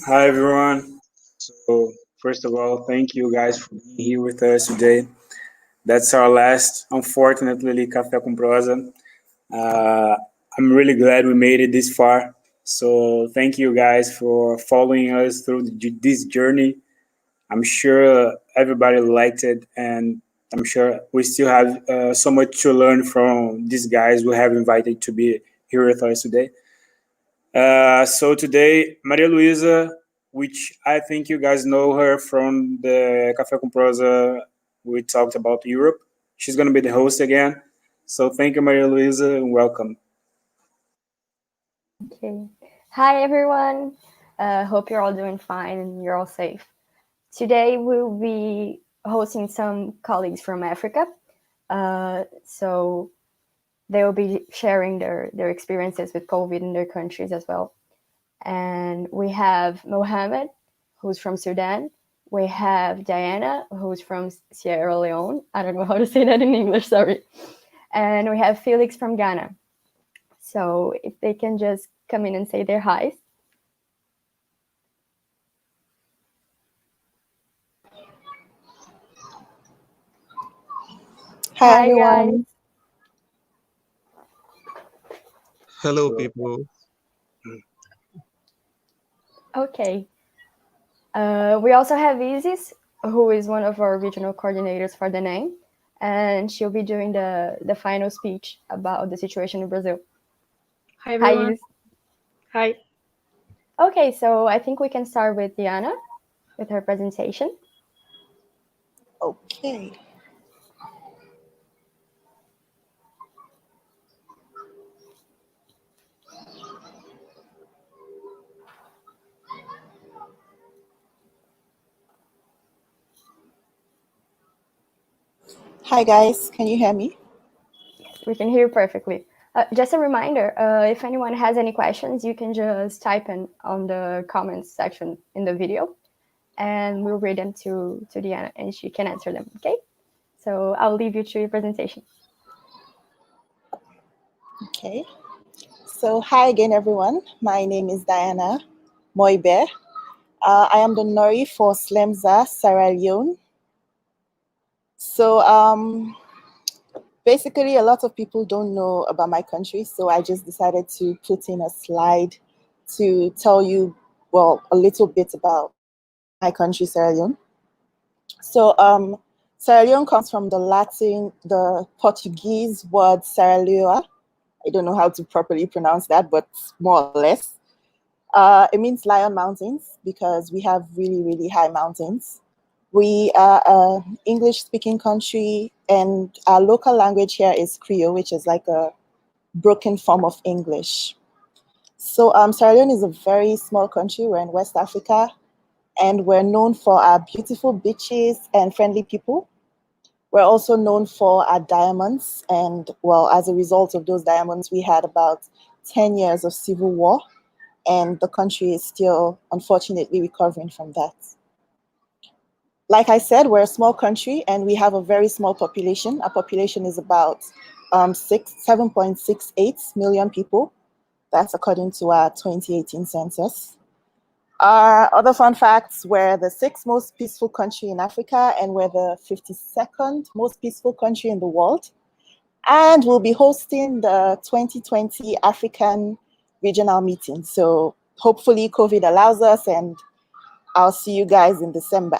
Hi everyone. So first of all, thank you guys for being here with us today. That's our last, unfortunately, Café com Prosa. Uh, I'm really glad we made it this far. So thank you guys for following us through this journey. I'm sure everybody liked it, and I'm sure we still have so much to learn from these guys we have invited to be here with us today. So today, Maria Luisa, which I think you guys know her from the Café com Prosa, we talked about Europe. She's going to be the host again. So thank you, Maria Luisa, and welcome. Okay. Hi, everyone. Hope you're all doing fine and you're all safe. Today, we'll be hosting some colleagues from Africa. So they will be sharing their experiences with COVID in their countries as well. And we have Mohammed, who's from Sudan. We have Diana, who's from Sierra Leone. I don't know how to say that in English, sorry. And we have Felix from Ghana. So if they can just come in and say their highs. Hi everyone. Guys. Hello, people. Okay. We also have Isis, who is one of our regional coordinators for DENEM, and she'll be doing the final speech about the situation in Brazil. Hi everyone. Hi, Isis. Hi. Okay, so I think we can start with Diana with her presentation. Okay. Hi guys, can you hear me? Yes, we can hear you perfectly. Just a reminder, if anyone has any questions, you can just type in on the comments section in the video, and we'll read them to Diana, and she can answer them, okay? So I'll leave you to your presentation. Okay. So hi again everyone. My name is Diana Moibe. I am the Nori for Slemza, Serra Leoa. So basically, a lot of people don't know about my country, so I just decided to put in a slide to tell you, well, a little bit about my country, Serra Leoa. So Serra Leoa comes from the Portuguese word Serra Leoa. I don't know how to properly pronounce that, but more or less. It means Lion Mountains because we have really, really high mountains. We are an English-speaking country, and our local language here is Creole, which is like a broken form of English. So Sierra Leone is a very small country. We're in West Africa, and we're known for our beautiful beaches and friendly people. We're also known for our diamonds, and well, as a result of those diamonds, we had about 10 years of civil war, and the country is still, unfortunately, recovering from that. Like I said, we're a small country and we have a very small population. Our population is about 7.68 million people. That's according to our 2018 census. Our other fun facts, we're the 6th most peaceful country in Africa and we're the 52nd most peaceful country in the world. And we'll be hosting the 2020 African regional meeting. So hopefully COVID allows us, and I'll see you guys in December.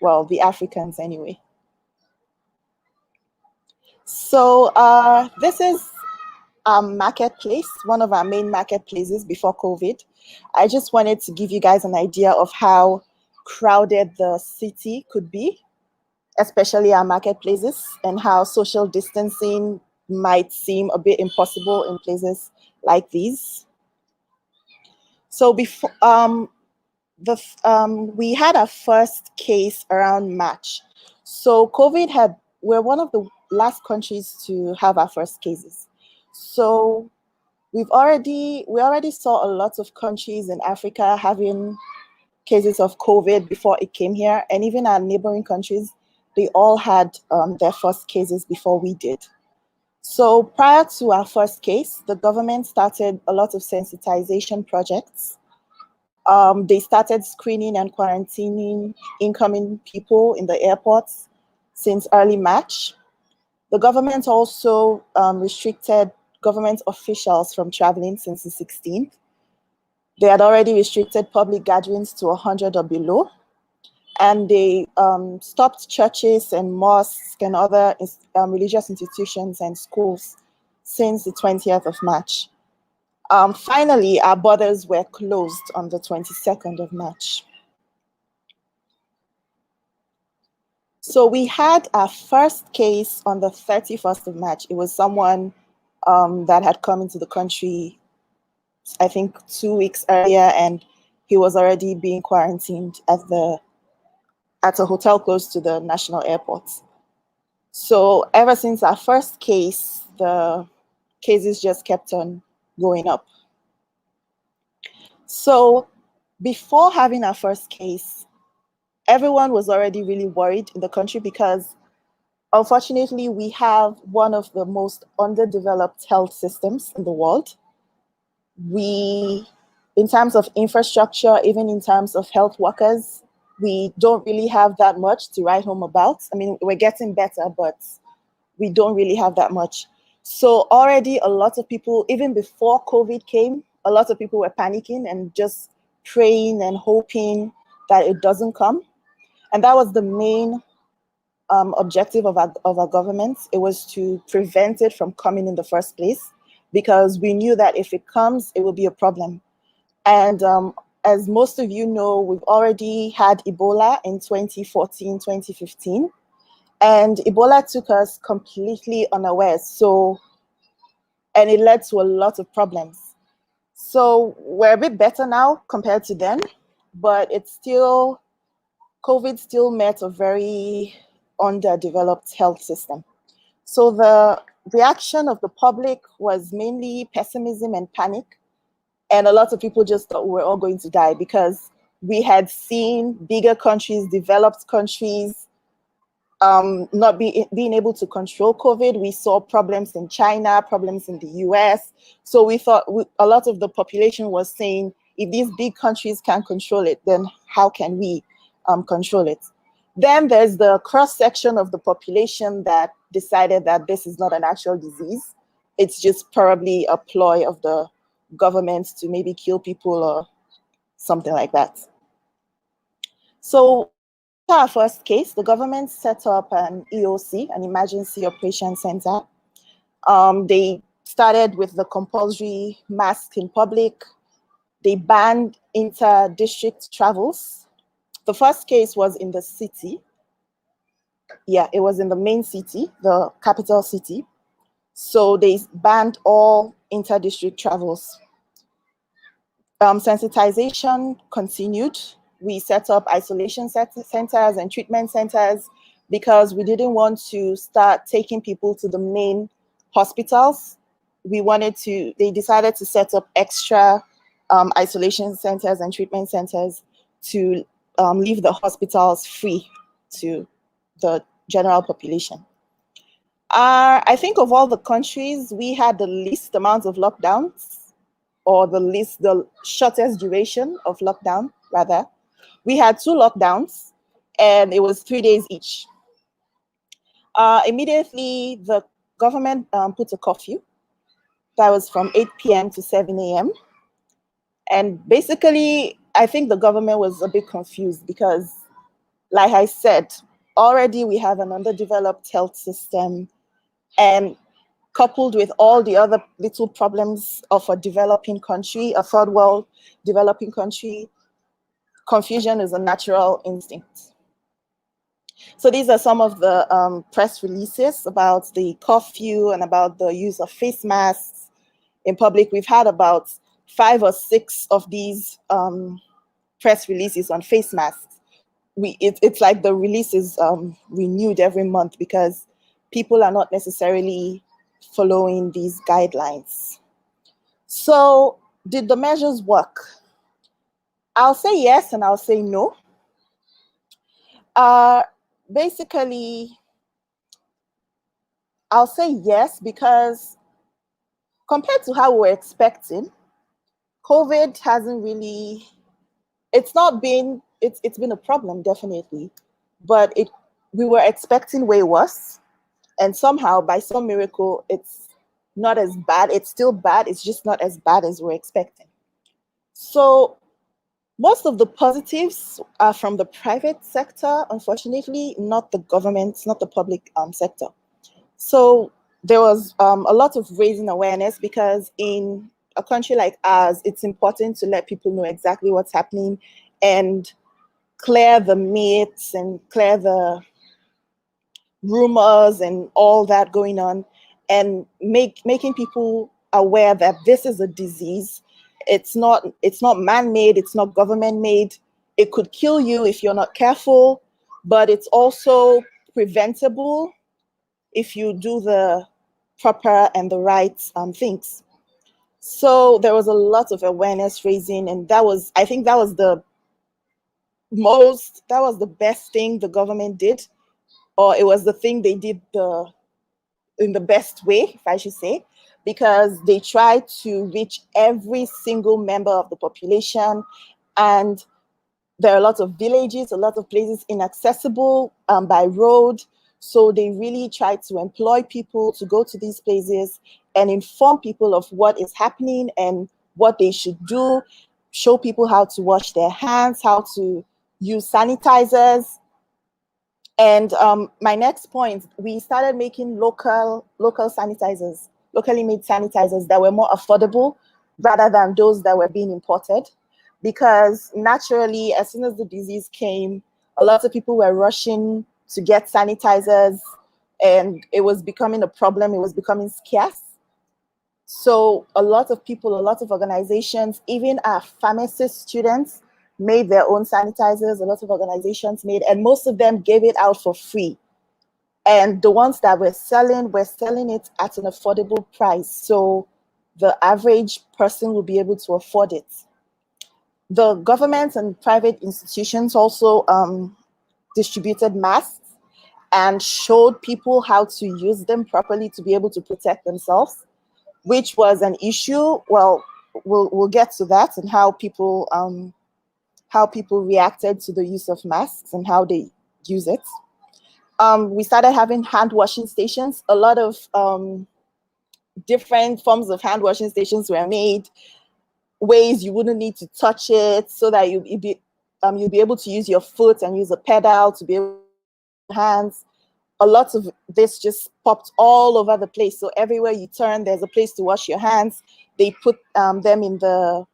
Well, the Africans anyway. So this is our marketplace, one of our main marketplaces before COVID. I just wanted to give you guys an idea of how crowded the city could be, especially our marketplaces, and how social distancing might seem a bit impossible in places like these. So before we had our first case around March. So we're one of the last countries to have our first cases. So we already saw a lot of countries in Africa having cases of COVID before it came here, and even our neighboring countries, they all had their first cases before we did. So prior to our first case, the government started a lot of sensitization projects They started screening and quarantining incoming people in the airports since early March. The government also restricted government officials from traveling since the 16th. They had already restricted public gatherings to 100 or below, and they stopped churches and mosques and other religious institutions and schools since the 20th of March. Finally, our borders were closed on the 22nd of March. So we had our first case on the 31st of March. It was someone that had come into the country, I think 2 weeks earlier, and he was already being quarantined at a hotel close to the national airport. So ever since our first case, the cases just kept on going up. So before having our first case, everyone was already really worried in the country because unfortunately we have one of the most underdeveloped health systems in the world. We, in terms of infrastructure, even in terms of health workers, we don't really have that much to write home about. I mean, we're getting better, but we don't really have that much. So already a lot of people, even before COVID came, a lot of people were panicking and just praying and hoping that it doesn't come. And that was the main objective of our government. It was to prevent it from coming in the first place, because we knew that if it comes, it will be a problem. And as most of you know, we've already had Ebola in 2014, 2015. And Ebola took us completely unawares. And it led to a lot of problems. So we're a bit better now compared to then, but COVID still met a very underdeveloped health system. So the reaction of the public was mainly pessimism and panic. And a lot of people just thought we were all going to die because we had seen bigger countries, developed countries, not being able to control COVID. We saw problems in China, problems in the US. So we thought a lot of the population was saying, if these big countries can't control it, then how can we control it? Then there's the cross-section of the population that decided that this is not an actual disease. It's just probably a ploy of the government to maybe kill people or something like that. So our first case, the government set up an EOC, an Emergency Operations Center. They started with the compulsory masks in public. They banned inter-district travels. The first case was in the city. Yeah, it was in the main city, the capital city. So they banned all inter-district travels. Sensitization continued. We set up isolation centers and treatment centers because we didn't want to start taking people to the main hospitals. They decided to set up extra isolation centers and treatment centers to leave the hospitals free to the general population. I think of all the countries, we had the least amount of lockdowns, or the shortest duration of lockdown, rather. We had 2 lockdowns, and it was 3 days each. Immediately, the government put a curfew that was from 8 p.m. to 7 a.m. And basically, I think the government was a bit confused because, like I said, already we have an underdeveloped health system, and coupled with all the other little problems of a developing country, a third world developing country, confusion is a natural instinct. So these are some of the press releases about the curfew and about the use of face masks in public. We've had about 5 or 6 of these press releases on face masks. It's like the release is renewed every month because people are not necessarily following these guidelines. So did the measures work? I'll say yes and I'll say no. Basically, I'll say yes because compared to how we were expecting, COVID hasn't really it's been a problem, definitely, but we were expecting way worse, and somehow by some miracle it's not as bad. It's still bad, it's just not as bad as we're expecting. So most of the positives are from the private sector, unfortunately, not the government, not the public sector. So there was a lot of raising awareness, because in a country like ours, it's important to let people know exactly what's happening and clear the myths and clear the rumors and all that going on, and making people aware that this is a disease. It's not man-made, it's not government-made. It could kill you if you're not careful, but it's also preventable if you do the proper and the right things. So there was a lot of awareness raising, and I think that was the best thing the government did, or it was the thing they did in the best way, if I should say, because they tried to reach every single member of the population. And there are a lot of villages, a lot of places inaccessible by road. So they really tried to employ people to go to these places and inform people of what is happening and what they should do, show people how to wash their hands, how to use sanitizers. And my next point, we started making local sanitizers, locally made sanitizers that were more affordable rather than those that were being imported. Because naturally, as soon as the disease came, a lot of people were rushing to get sanitizers, and it was becoming a problem. It was becoming scarce. So a lot of people, a lot of organizations, even our pharmacist students, made their own sanitizers. A lot of organizations made, and most of them gave it out for free. And the ones that were selling it at an affordable price. So the average person will be able to afford it. The government and private institutions also distributed masks and showed people how to use them properly to be able to protect themselves, which was an issue. Well, we'll get to that, and how people reacted to the use of masks and how they use it. We started having hand washing stations. A lot of different forms of hand washing stations were made, ways you wouldn't need to touch it, so that you'll be able to use your foot and use a pedal to be able to use your hands. A lot of this just popped all over the place. So everywhere you turn, there's a place to wash your hands. They put them in the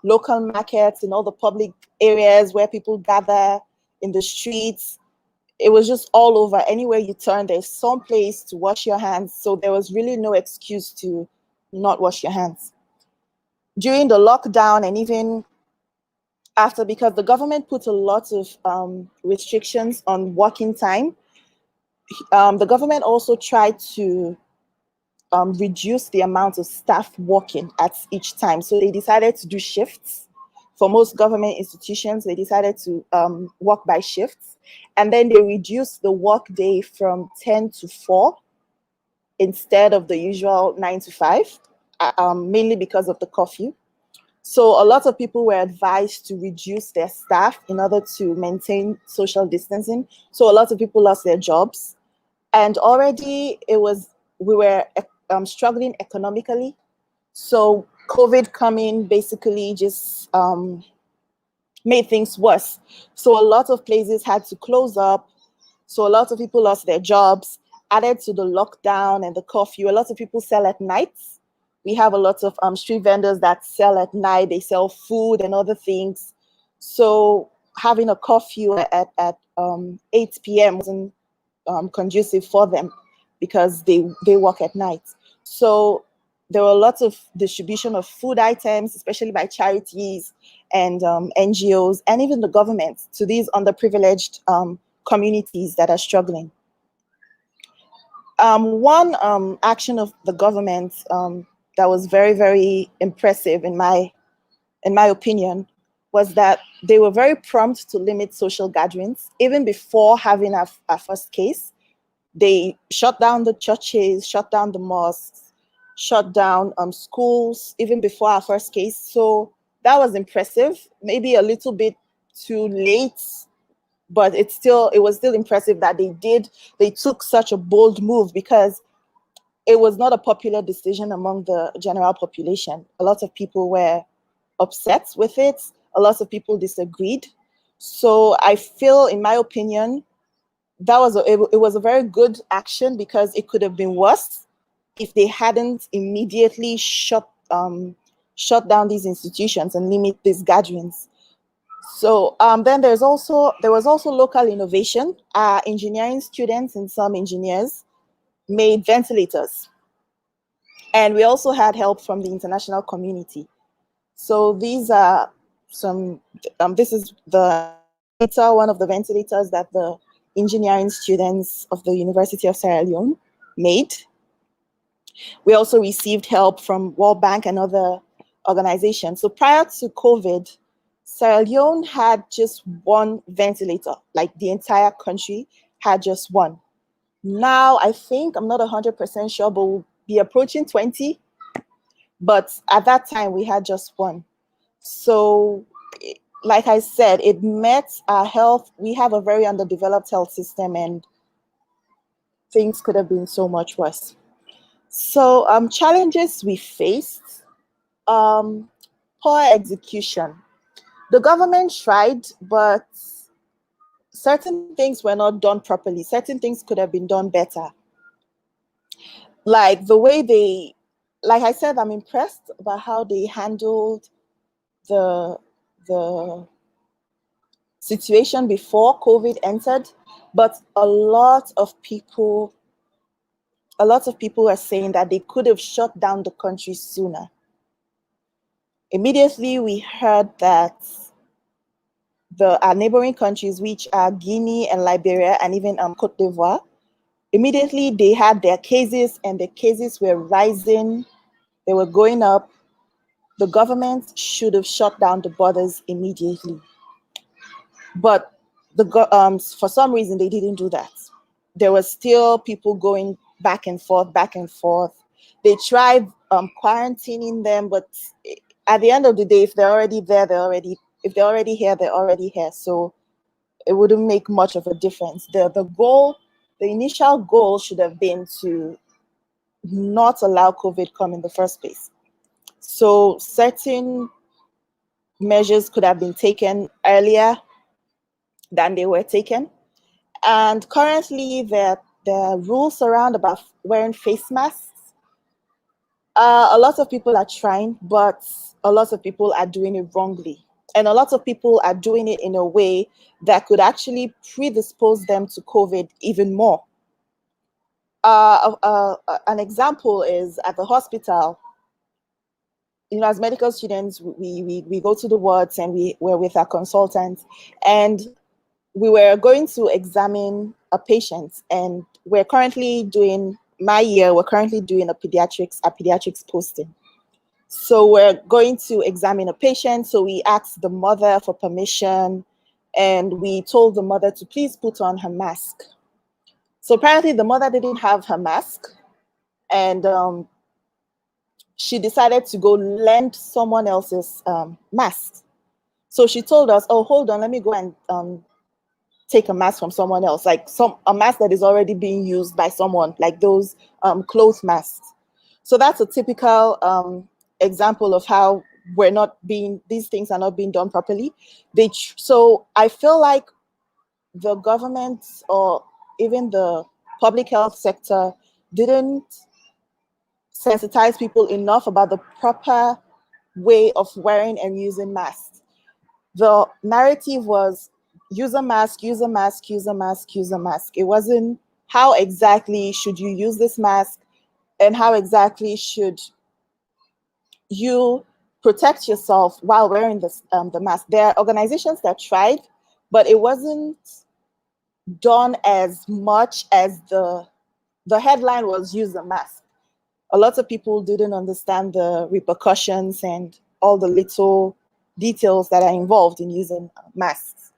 local markets, in all the public areas where people gather, in the streets. It was just all over. Anywhere you turn, there's some place to wash your hands. So there was really no excuse to not wash your hands. During the lockdown and even after, because the government put a lot of restrictions on working time, the government also tried to reduce the amount of staff working at each time. So they decided to do shifts. For most government institutions, they decided to work by shifts. And then they reduced the work day from 10 to 4 instead of the usual 9 to 5, mainly because of the curfew. So a lot of people were advised to reduce their staff in order to maintain social distancing. So a lot of people lost their jobs. And already we were struggling economically. So COVID coming basically just made things worse. So a lot of places had to close up. So a lot of people lost their jobs. Added to the lockdown and the curfew, a lot of people sell at nights. We have a lot of street vendors that sell at night. They sell food and other things. So having a curfew at 8 p.m. wasn't conducive for them, because they work at night. So there were lots of distribution of food items, especially by charities and NGOs, and even the government, to these underprivileged communities that are struggling. One action of the government that was very, very impressive in my opinion was that they were very prompt to limit social gatherings. Even before having our first case, they shut down the churches, shut down the mosques, shut down schools, even before our first case. So that was impressive, maybe a little bit too late, but it was still impressive that they took such a bold move, because it was not a popular decision among the general population. A lot of people were upset with it. A lot of people disagreed. So I feel, in my opinion, that it was a very good action, because it could have been worse if they hadn't immediately shut down these institutions and limit these gatherings. So then there was also local innovation. Engineering students and some engineers made ventilators, and we also had help from the international community. So these are some. This is one of the ventilators that the engineering students of the University of Serra Leoa made. We also received help from World Bank and other organizations. So prior to COVID, Serra Leoa had just one ventilator, like the entire country had just one. Now, I think, I'm not 100% sure, but we'll be approaching 20. But at that time, we had just one. So, like I said, it met our health. We have a very underdeveloped health system, and things could have been so much worse. So, challenges we faced, poor execution. The government tried, but certain things were not done properly. Certain things could have been done better. Like the way like I said, I'm impressed about how they handled the situation before COVID entered, but a lot of people are saying that they could have shut down the country sooner. Immediately, we heard that our neighboring countries, which are Guinea and Liberia and even Cote d'Ivoire, immediately they had their cases, and the cases were rising. They were going up. The government should have shut down the borders immediately. But for some reason, they didn't do that. There were still people going back and forth, back and forth. They tried quarantining them, but at the end of the day, if they're already there, if they're already here, they're already here. So it wouldn't make much of a difference. The initial goal should have been to not allow COVID come in the first place. So certain measures could have been taken earlier than they were taken. And currently, there are rules around about wearing face masks. A lot of people are trying, but a lot of people are doing it wrongly. And a lot of people are doing it in a way that could actually predispose them to COVID even more. An example is at the hospital. As medical students, we go to the wards, and we're with our consultants, and we were going to examine a patient, and we're currently doing a pediatrics posting. So we're going to examine a patient. So we asked the mother for permission, and we told the mother to please put on her mask. So apparently the mother didn't have her mask, and she decided to go lend someone else's mask. So she told us, oh, hold on, let me go and take a mask from someone else, like a mask that is already being used by someone, like those cloth masks. So that's a typical example of how these things are not being done properly. So I feel like the government or even the public health sector didn't sensitize people enough about the proper way of wearing and using masks. The narrative was use a mask, use a mask, use a mask, use a mask. It wasn't how exactly should you use this mask, and how exactly should you protect yourself while wearing the mask. There are organizations that tried, but it wasn't done as much as the headline was use a mask. A lot of people didn't understand the repercussions and all the little details that are involved in using masks.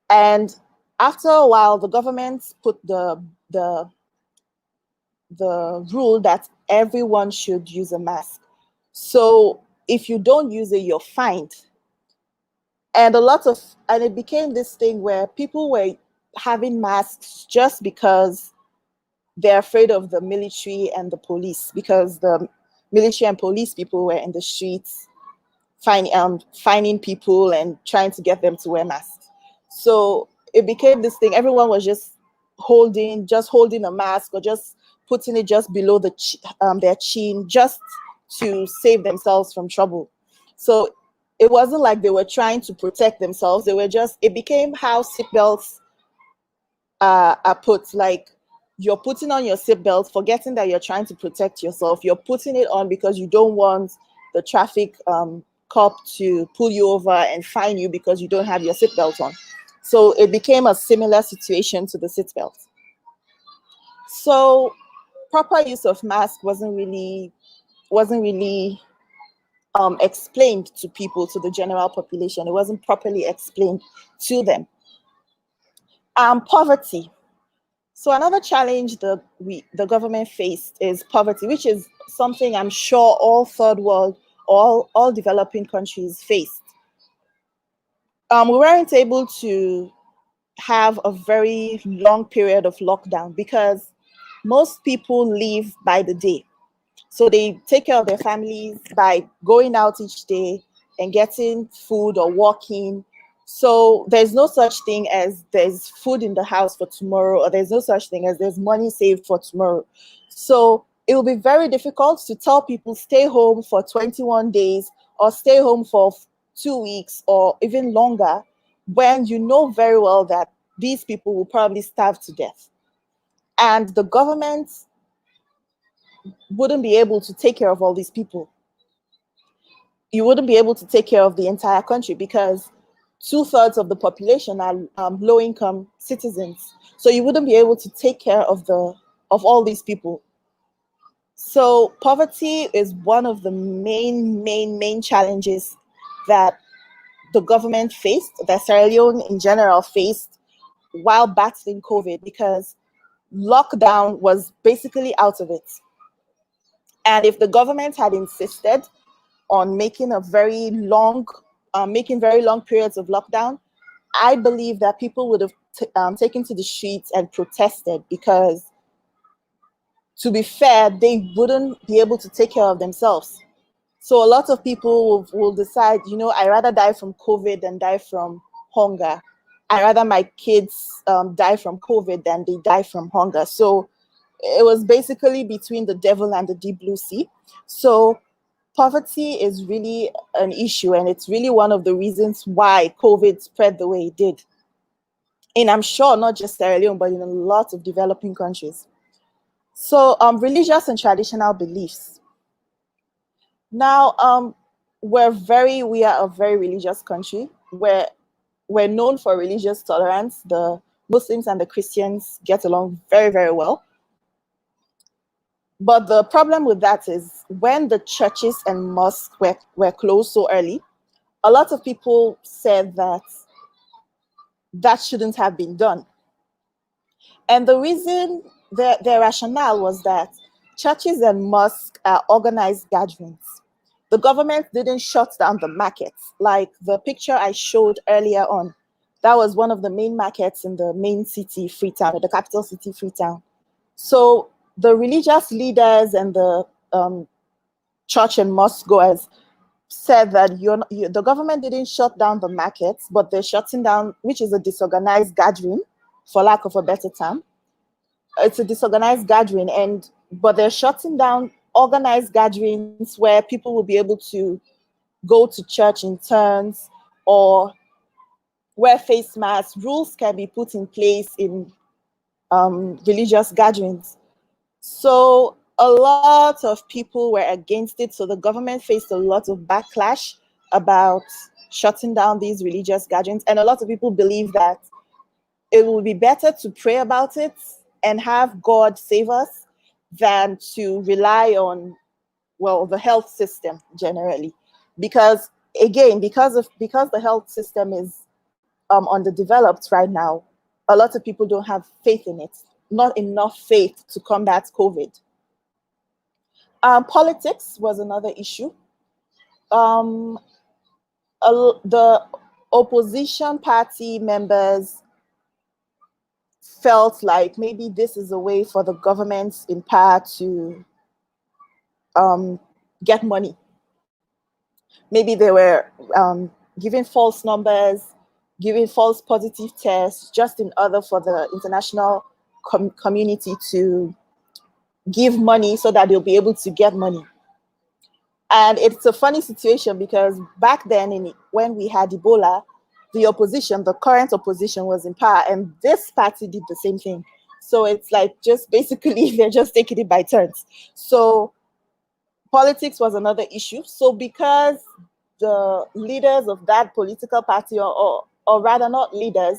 And after a while, the government put the rule that everyone should use a mask. So if you don't use it, you're fined. And it became this thing where people were having masks just because they're afraid of the military and the police, because the military and police people were in the streets finding people and trying to get them to wear masks. So it became this thing. Everyone was just holding a mask, or just putting it just below their chin, just to save themselves from trouble. So it wasn't like they were trying to protect themselves. It became how seatbelts are put. Like, you're putting on your seatbelt, forgetting that you're trying to protect yourself. You're putting it on because you don't want the traffic cop to pull you over and fine you because you don't have your seatbelt on. So it became a similar situation to the seatbelt. So proper use of mask wasn't really explained to people, to the general population. It wasn't properly explained to them. Poverty. So another challenge that the government faced is poverty, which is something I'm sure all third world, all developing countries faced. We weren't able to have a very long period of lockdown because most people live by the day. So they take care of their families by going out each day and getting food or walking. So there's no such thing as there's food in the house for tomorrow, or there's no such thing as there's money saved for tomorrow. So it will be very difficult to tell people stay home for 21 days or stay home for 2 weeks or even longer, when you know very well that these people will probably starve to death. And the government wouldn't be able to take care of all these people. You wouldn't be able to take care of the entire country because 2/3 of the population are low-income citizens. So you wouldn't be able to take care of all these people. So poverty is one of the main challenges that the government faced, that Sierra Leone in general faced while battling COVID, because lockdown was basically out of it. And if the government had insisted on making very long periods of lockdown, I believe that people would have taken to the streets and protested, because, to be fair, they wouldn't be able to take care of themselves. So a lot of people will decide, I'd rather die from COVID than die from hunger. I'd rather my kids die from COVID than they die from hunger. So it was basically between the devil and the deep blue sea. So poverty is really an issue, and it's really one of the reasons why COVID spread the way it did. And I'm sure not just Sierra Leone, but in a lot of developing countries. So religious and traditional beliefs. Now, we are a very religious country. We're known for religious tolerance. The Muslims and the Christians get along very, very well. But the problem with that is, when the churches and mosques were closed so early, a lot of people said that shouldn't have been done. And the reason, their rationale was that churches and mosques are organized gatherings. The government didn't shut down the markets. Like the picture I showed earlier on, that was one of the main markets in the main city, Freetown, the capital city, Freetown. So the religious leaders and the church and mosque goers said that the government didn't shut down the markets, but they're shutting down, which is a disorganized gathering, for lack of a better term. It's a disorganized gathering, but they're shutting down organized gatherings where people will be able to go to church in turns or wear face masks. Rules can be put in place in religious gatherings. So a lot of people were against it. So the government faced a lot of backlash about shutting down these religious gatherings. And a lot of people believe that it would be better to pray about it and have God save us than to rely on, the health system generally. Because again, because the health system is underdeveloped right now, a lot of people don't have faith in it. Not enough faith to combat COVID. Politics was another issue. the opposition party members felt like maybe this is a way for the governments in power to get money. Maybe they were giving false numbers, giving false positive tests, just in order for the international community to give money so that they'll be able to get money. And it's a funny situation because back then, when we had Ebola, the opposition, the current opposition, was in power, and this party did the same thing. So it's like just basically they're just taking it by turns. So politics was another issue. So because the leaders of that political party, or rather not leaders,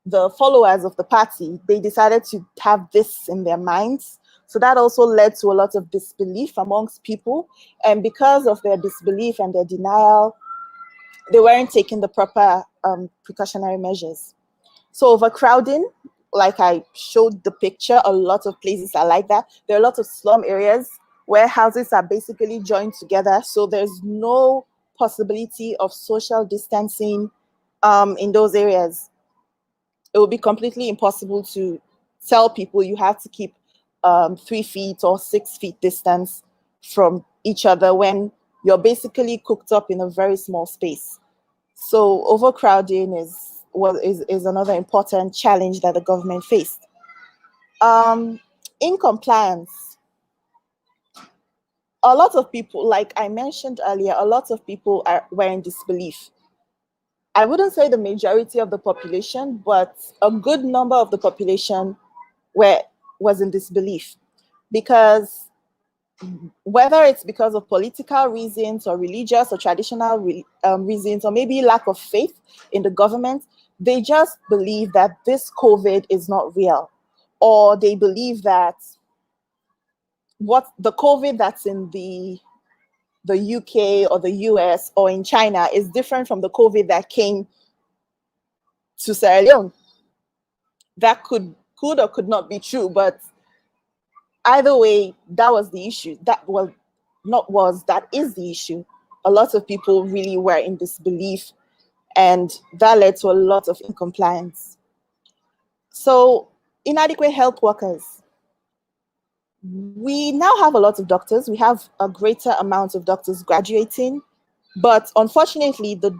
the followers of the party, they decided to have this in their minds. So that also led to a lot of disbelief amongst people. And because of their disbelief and their denial, they weren't taking the proper precautionary measures. So overcrowding, like I showed the picture, a lot of places are like that. There are a lot of slum areas where houses are basically joined together. So there's no possibility of social distancing in those areas. It will be completely impossible to tell people you have to keep 3 feet or 6 feet distance from each other when you're basically cooked up in a very small space. So overcrowding is another important challenge that the government faced. In compliance, a lot of people, like I mentioned earlier, a lot of people were in disbelief. I wouldn't say the majority of the population, but a good number of the population was in disbelief, because whether it's because of political reasons or religious or traditional reasons, or maybe lack of faith in the government, they just believe that this COVID is not real, or they believe that what the COVID that's in the UK or the US or in China is different from the COVID that came to Serra Leone. That could or could not be true, but either way, that was the issue. That is the issue. A lot of people really were in disbelief, and that led to a lot of incompliance. So, inadequate health workers. We now have a lot of doctors. We have a greater amount of doctors graduating, but unfortunately, the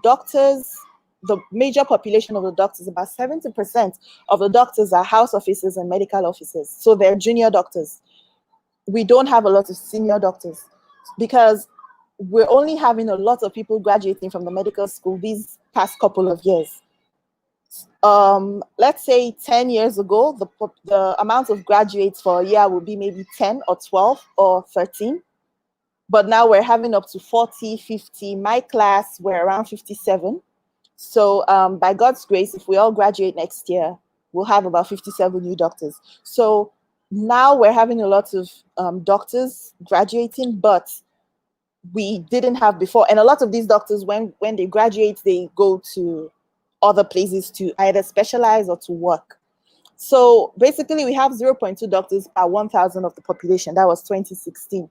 major population of the doctors, about 70% of the doctors are house officers and medical officers. So they're junior doctors. We don't have a lot of senior doctors because we're only having a lot of people graduating from the medical school these past couple of years. Let's say 10 years ago, the amount of graduates for a year would be maybe 10 or 12 or 13. But now we're having up to 40, 50. My class, we're around 57. So by God's grace, if we all graduate next year, we'll have about 57 new doctors. So now we're having a lot of doctors graduating, but we didn't have before. And a lot of these doctors, when they graduate, they go to other places to either specialize or to work. So basically, we have 0.2 doctors per 1,000 of the population. That was 2016.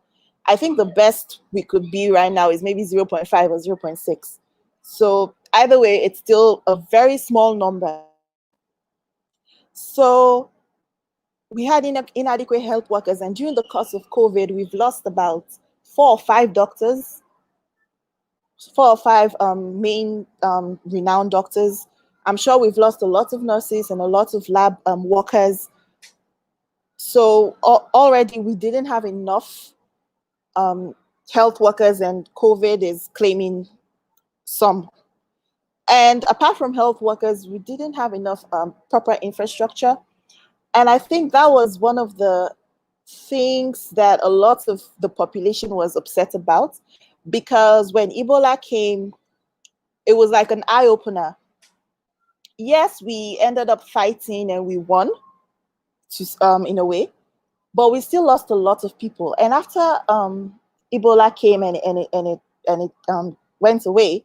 I think the best we could be right now is maybe 0.5 or 0.6. So either way, it's still a very small number. So we had inadequate health workers, and during the course of COVID, we've lost about 4 or 5 doctors, 4 or 5 main renowned doctors. I'm sure we've lost a lot of nurses and a lot of lab workers. So already we didn't have enough health workers, and COVID is claiming some. And apart from health workers, we didn't have enough proper infrastructure. And I think that was one of the things that a lot of the population was upset about, because when Ebola came, it was like an eye-opener. Yes, we ended up fighting and we won, in a way, but we still lost a lot of people. And after Ebola came and it went away,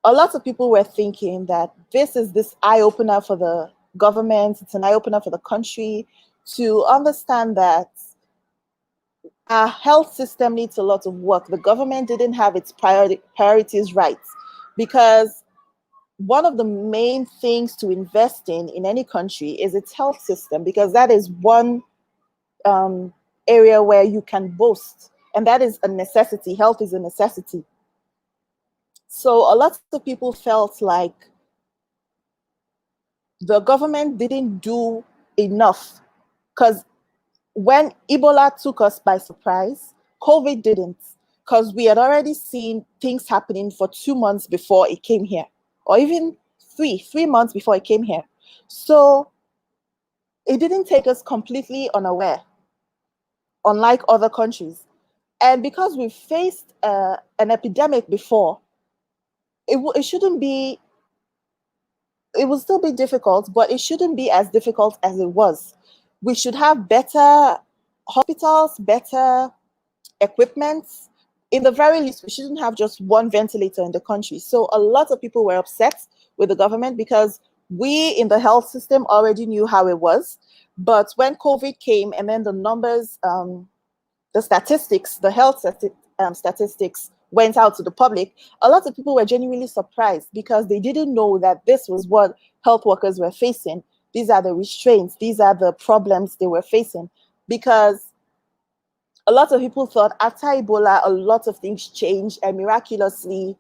a lot of people were thinking that this is this eye-opener for the government, it's an eye-opener for the country to understand that our health system needs a lot of work. The government didn't have its priorities right, because one of the main things to invest in any country is its health system, because that is one area where you can boast, and that is a necessity. Health is a necessity. So a lot of people felt like the government didn't do enough, because when Ebola took us by surprise, COVID didn't, because we had already seen things happening for 2 months before it came here, or even three months before it came here. So it didn't take us completely unaware, unlike other countries. And because we faced an epidemic before, it shouldn't be, it will still be difficult, but it shouldn't be as difficult as it was. We should have better hospitals, better equipment. In the very least, we shouldn't have just one ventilator in the country. So a lot of people were upset with the government, because we in the health system already knew how it was. But when COVID came, and then the numbers, the statistics, the health statistics went out to the public, a lot of people were genuinely surprised, because they didn't know that this was what health workers were facing. These are the restraints, these are the problems they were facing. Because a lot of people thought after Ebola, a lot of things changed, and miraculously,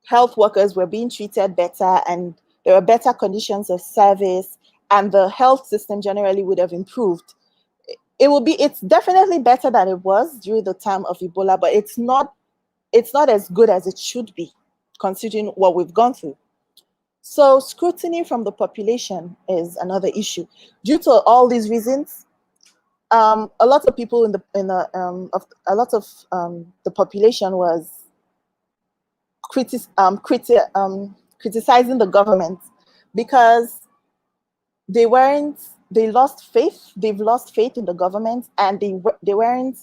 health workers were being treated better, and there were better conditions of service, and the health system generally would have improved. It's definitely better than it was during the time of Ebola, but it's not as good as it should be, considering what we've gone through. So scrutiny from the population is another issue. Due to all these reasons, a lot of people the population was criticizing the government, because they've lost faith in the government, and they weren't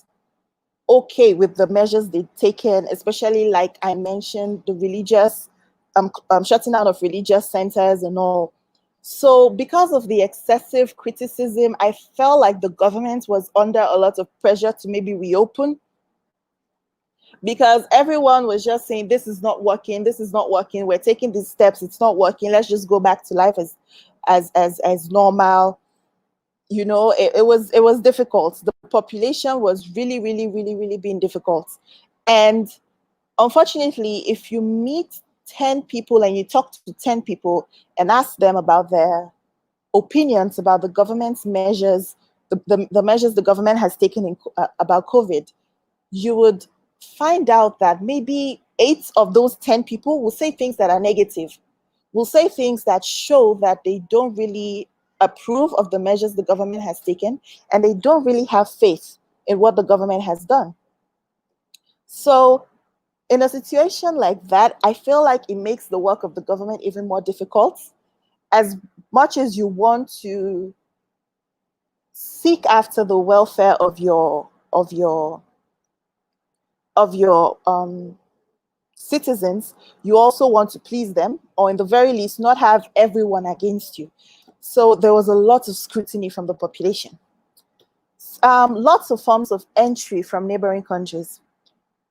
okay with the measures they'd taken, especially, like I mentioned, the religious shutting down of religious centers and all. So because of the excessive criticism, I felt like the government was under a lot of pressure to maybe reopen, because everyone was just saying, this is not working, we're taking these steps, it's not working, let's just go back to life as normal. You know, it was difficult. The population was really being difficult. And unfortunately, if you meet 10 people and you talk to 10 people and ask them about their opinions about the government's measures, the measures the government has taken about COVID, you would find out that maybe 8 of those 10 people will say things that are negative, will say things that show that they don't really approve of the measures the government has taken, and they don't really have faith in what the government has done. So in a situation like that, I feel like it makes the work of the government even more difficult. As much as you want to seek after the welfare of your citizens, you also want to please them, or in the very least, not have everyone against you. So there was a lot of scrutiny from the population. Lots of forms of entry from neighboring countries.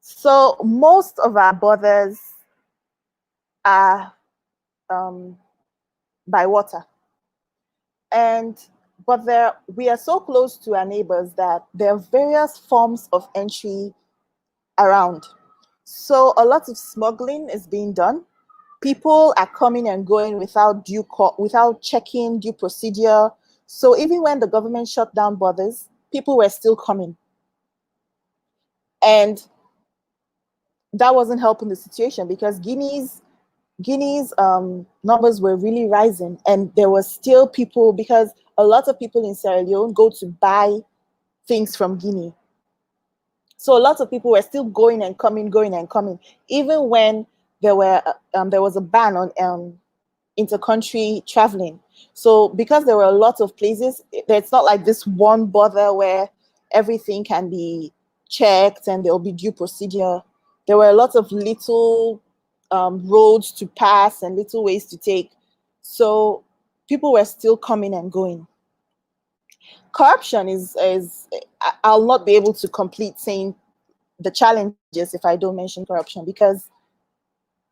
So most of our borders are by water, but we are so close to our neighbors that there are various forms of entry around. So a lot of smuggling is being done. People are coming and going without checking due procedure. So even when the government shut down borders, people were still coming. And that wasn't helping the situation, because Guinea's numbers were really rising, and there were still people, because a lot of people in Serra Leone go to buy things from Guinea. So a lot of people were still going and coming, even when there was a ban on inter-country traveling. So because there were a lot of places, it's not like this one border where everything can be checked and there'll be due procedure. There were a lot of little roads to pass and little ways to take. So people were still coming and going. Corruption I'll not be able to complete saying the challenges if I don't mention corruption, because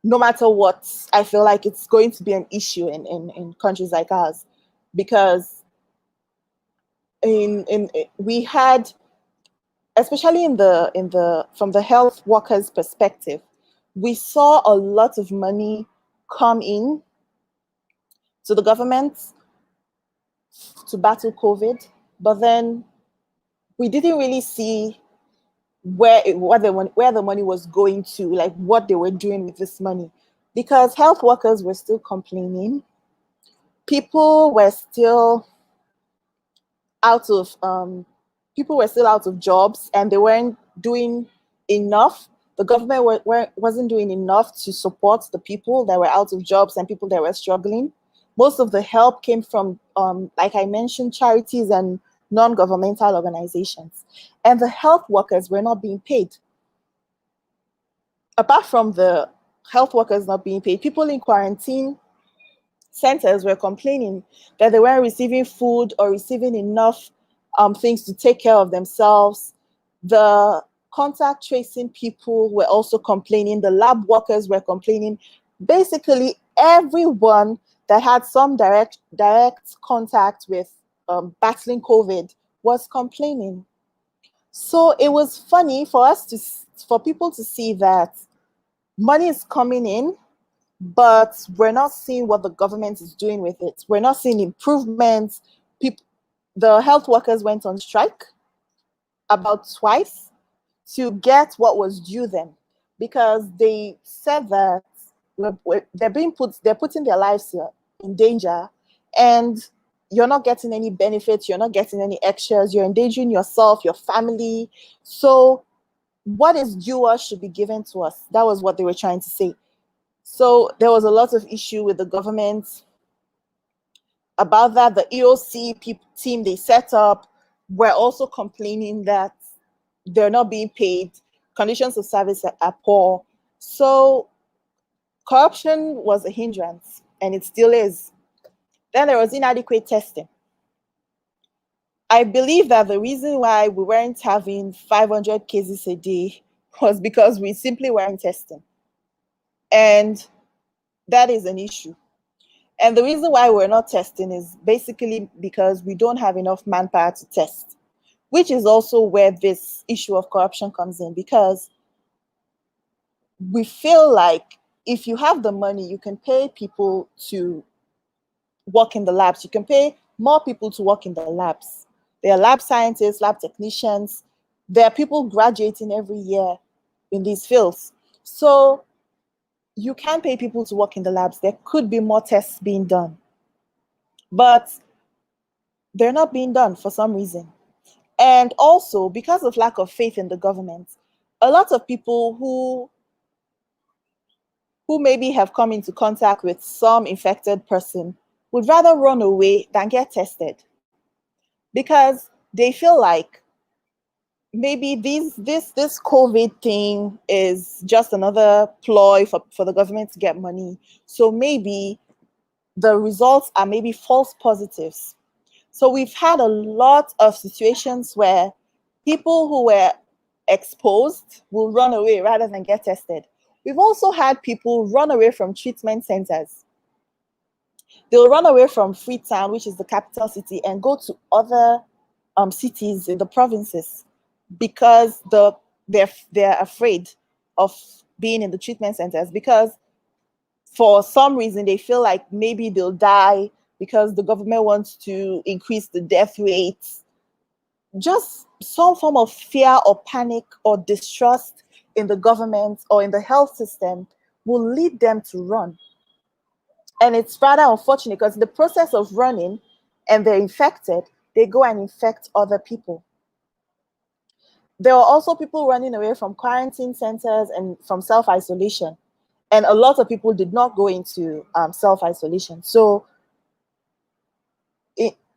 no matter what, I feel like it's going to be an issue in countries like ours, because we had, especially from the health workers' perspective, we saw a lot of money come in to the government to battle COVID, but then we didn't really see where the money was going to, like what they were doing with this money, because health workers were still complaining. People were still out of jobs, and they weren't doing enough. The government wasn't doing enough to support the people that were out of jobs and people that were struggling. Most of the help came from, like I mentioned, charities and non-governmental organizations. And the health workers were not being paid. Apart from the health workers not being paid, people in quarantine centers were complaining that they weren't receiving food or receiving enough things to take care of themselves. The contact tracing people were also complaining. The lab workers were complaining. Basically, everyone that had some direct contact with battling COVID was complaining. So it was funny for people to see that money is coming in, but we're not seeing what the government is doing with it. We're not seeing improvements. The health workers went on strike about twice to get what was due them, because they said that they're putting their lives in danger, and you're not getting any benefits, you're not getting any extras, you're endangering yourself, your family. So what is due us should be given to us. That was what they were trying to say. So there was a lot of issue with the government about that. The EOC team they set up were also complaining that they're not being paid, conditions of service are poor. So corruption was a hindrance, and it still is. Then there was inadequate testing. I believe that the reason why we weren't having 500 cases a day was because we simply weren't testing. And that is an issue. And the reason why we're not testing is basically because we don't have enough manpower to test, which is also where this issue of corruption comes in, because we feel like if you have the money, you can pay people to work in the labs. You can pay more people to work in the labs. There are lab scientists, lab technicians. There are people graduating every year in these fields. So you can pay people to work in the labs. There could be more tests being done, but they're not being done for some reason. And also, because of lack of faith in the government, a lot of people who maybe have come into contact with some infected person would rather run away than get tested, because they feel like maybe this COVID thing is just another ploy for the government to get money. So maybe the results are maybe false positives. So we've had a lot of situations where people who were exposed will run away rather than get tested. We've also had people run away from treatment centers. They'll run away from Freetown, which is the capital city, and go to other cities in the provinces, because they're afraid of being in the treatment centers, because for some reason they feel like maybe they'll die, because the government wants to increase the death rates. Just some form of fear or panic or distrust in the government or in the health system will lead them to run. And it's rather unfortunate, because in the process of running and they're infected, they go and infect other people. There are also people running away from quarantine centers and from self-isolation. And a lot of people did not go into self-isolation. So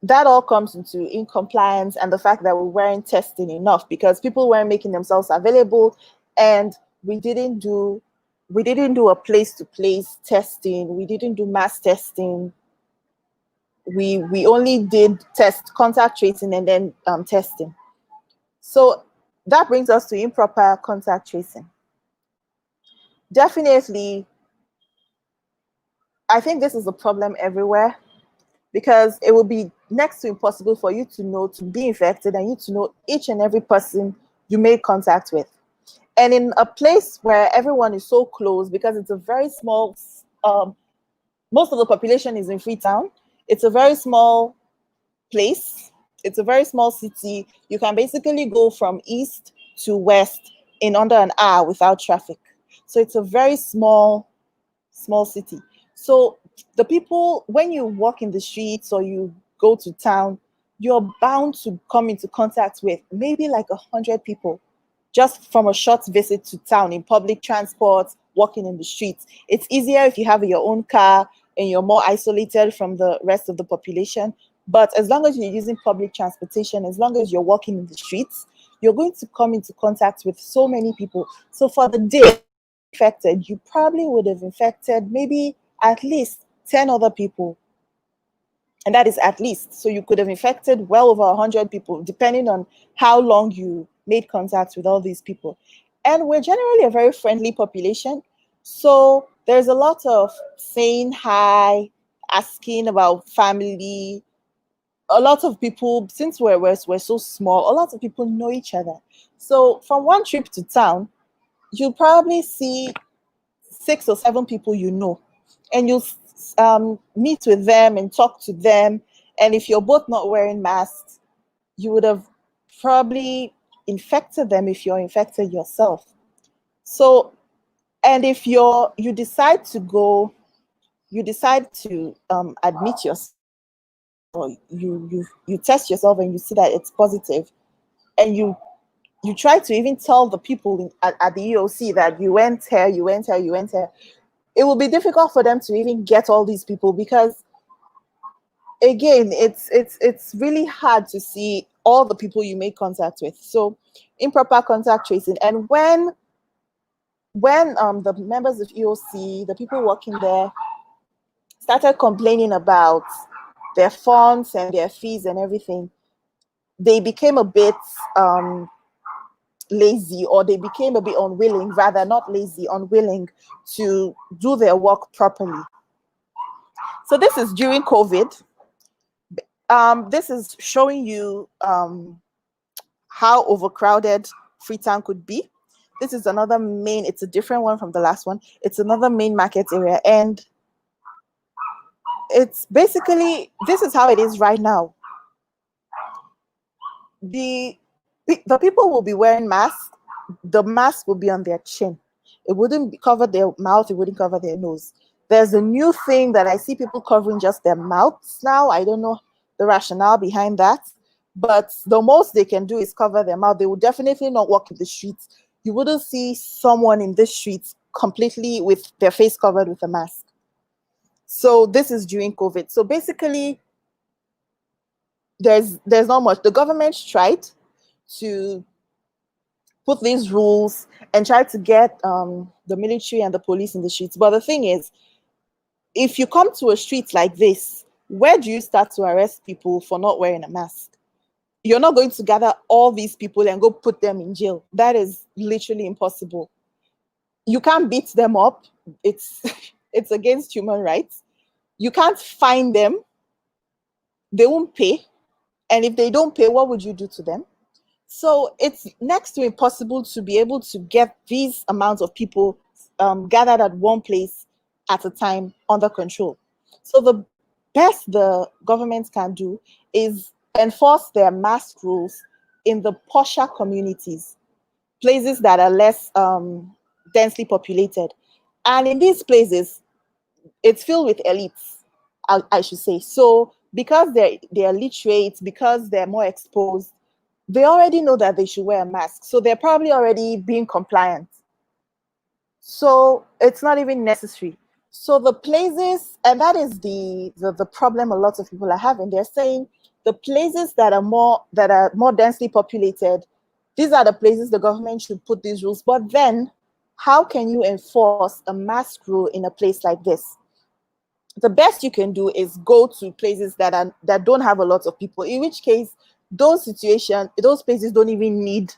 that all comes into incompliance and the fact that we weren't testing enough, because people weren't making themselves available, and we didn't do a place-to-place testing. We didn't do mass testing. we only did contact tracing and then testing. So that brings us to improper contact tracing. Definitely, I think this is a problem everywhere, because it will be next to impossible for you to know, to be infected, and you to know each and every person you made contact with. And in a place where everyone is so close, because it's a very small, most of the population is in Freetown. It's a very small place. It's a very small city. You can basically go from east to west in under an hour without traffic. So it's a very small city. So the people, when you walk in the streets or you go to town, you're bound to come into contact with maybe like 100 people just from a short visit to town in public transport, walking in the streets. It's easier if you have your own car and you're more isolated from the rest of the population. But as long as you're using public transportation, as long as you're walking in the streets, you're going to come into contact with so many people. So for the day infected, you probably would have infected maybe at least 10 other people. And that is at least. So you could have infected well over 100 people, depending on how long you made contact with all these people. And we're generally a very friendly population. So there's a lot of saying hi, asking about family. A lot of people, since we're so small, a lot of people know each other. So from one trip to town, you'll probably see 6 or 7 people you know, and you'll meet with them and talk to them. And if you're both not wearing masks, you would have probably infected them if you're infected yourself. So, and if you decide to admit yourself, or you test yourself and you see that it's positive, and you try to even tell the people at the EOC that you went here, it will be difficult for them to even get all these people, because again, it's really hard to see all the people you make contact with. So improper contact tracing. And when the members of EOC, the people working there, started complaining about their funds and their fees and everything, they became a bit lazy, or they became a bit unwilling, rather not lazy, unwilling to do their work properly. So this is during COVID. This is showing you how overcrowded Freetown could be. This is another main, it's a different one from the last one. It's another main market area. And it's basically, this is how it is right now. The people will be wearing masks. The mask will be on their chin. It wouldn't cover their mouth. It wouldn't cover their nose. There's a new thing that I see people covering just their mouths now. I don't know the rationale behind that, but the most they can do is cover their mouth. They will definitely not walk in the streets. You wouldn't see someone in the streets completely with their face covered with a mask. So this is during COVID. So basically, there's not much. The government tried to put these rules and try to get the military and the police in the streets. But the thing is, if you come to a street like this, where do you start to arrest people for not wearing a mask? You're not going to gather all these people and go put them in jail. That is literally impossible. You can't beat them up. It's against human rights. You can't fine them. They won't pay. And if they don't pay, what would you do to them? So it's next to impossible to be able to get these amounts of people gathered at one place at a time under control. So the best the government can do is enforce their mask rules in the posher communities, places that are less densely populated. And in these places, it's filled with elites, I should say. So because they're literate, because they're more exposed, they already know that they should wear a mask. So they're probably already being compliant. So it's not even necessary. So the places, and that is the problem a lot of people are having. They're saying the places that are more densely populated, these are the places the government should put these rules. But then how can you enforce a mask rule in a place like this? the best you can do is go to places that don't have a lot of people, in which case those places don't even need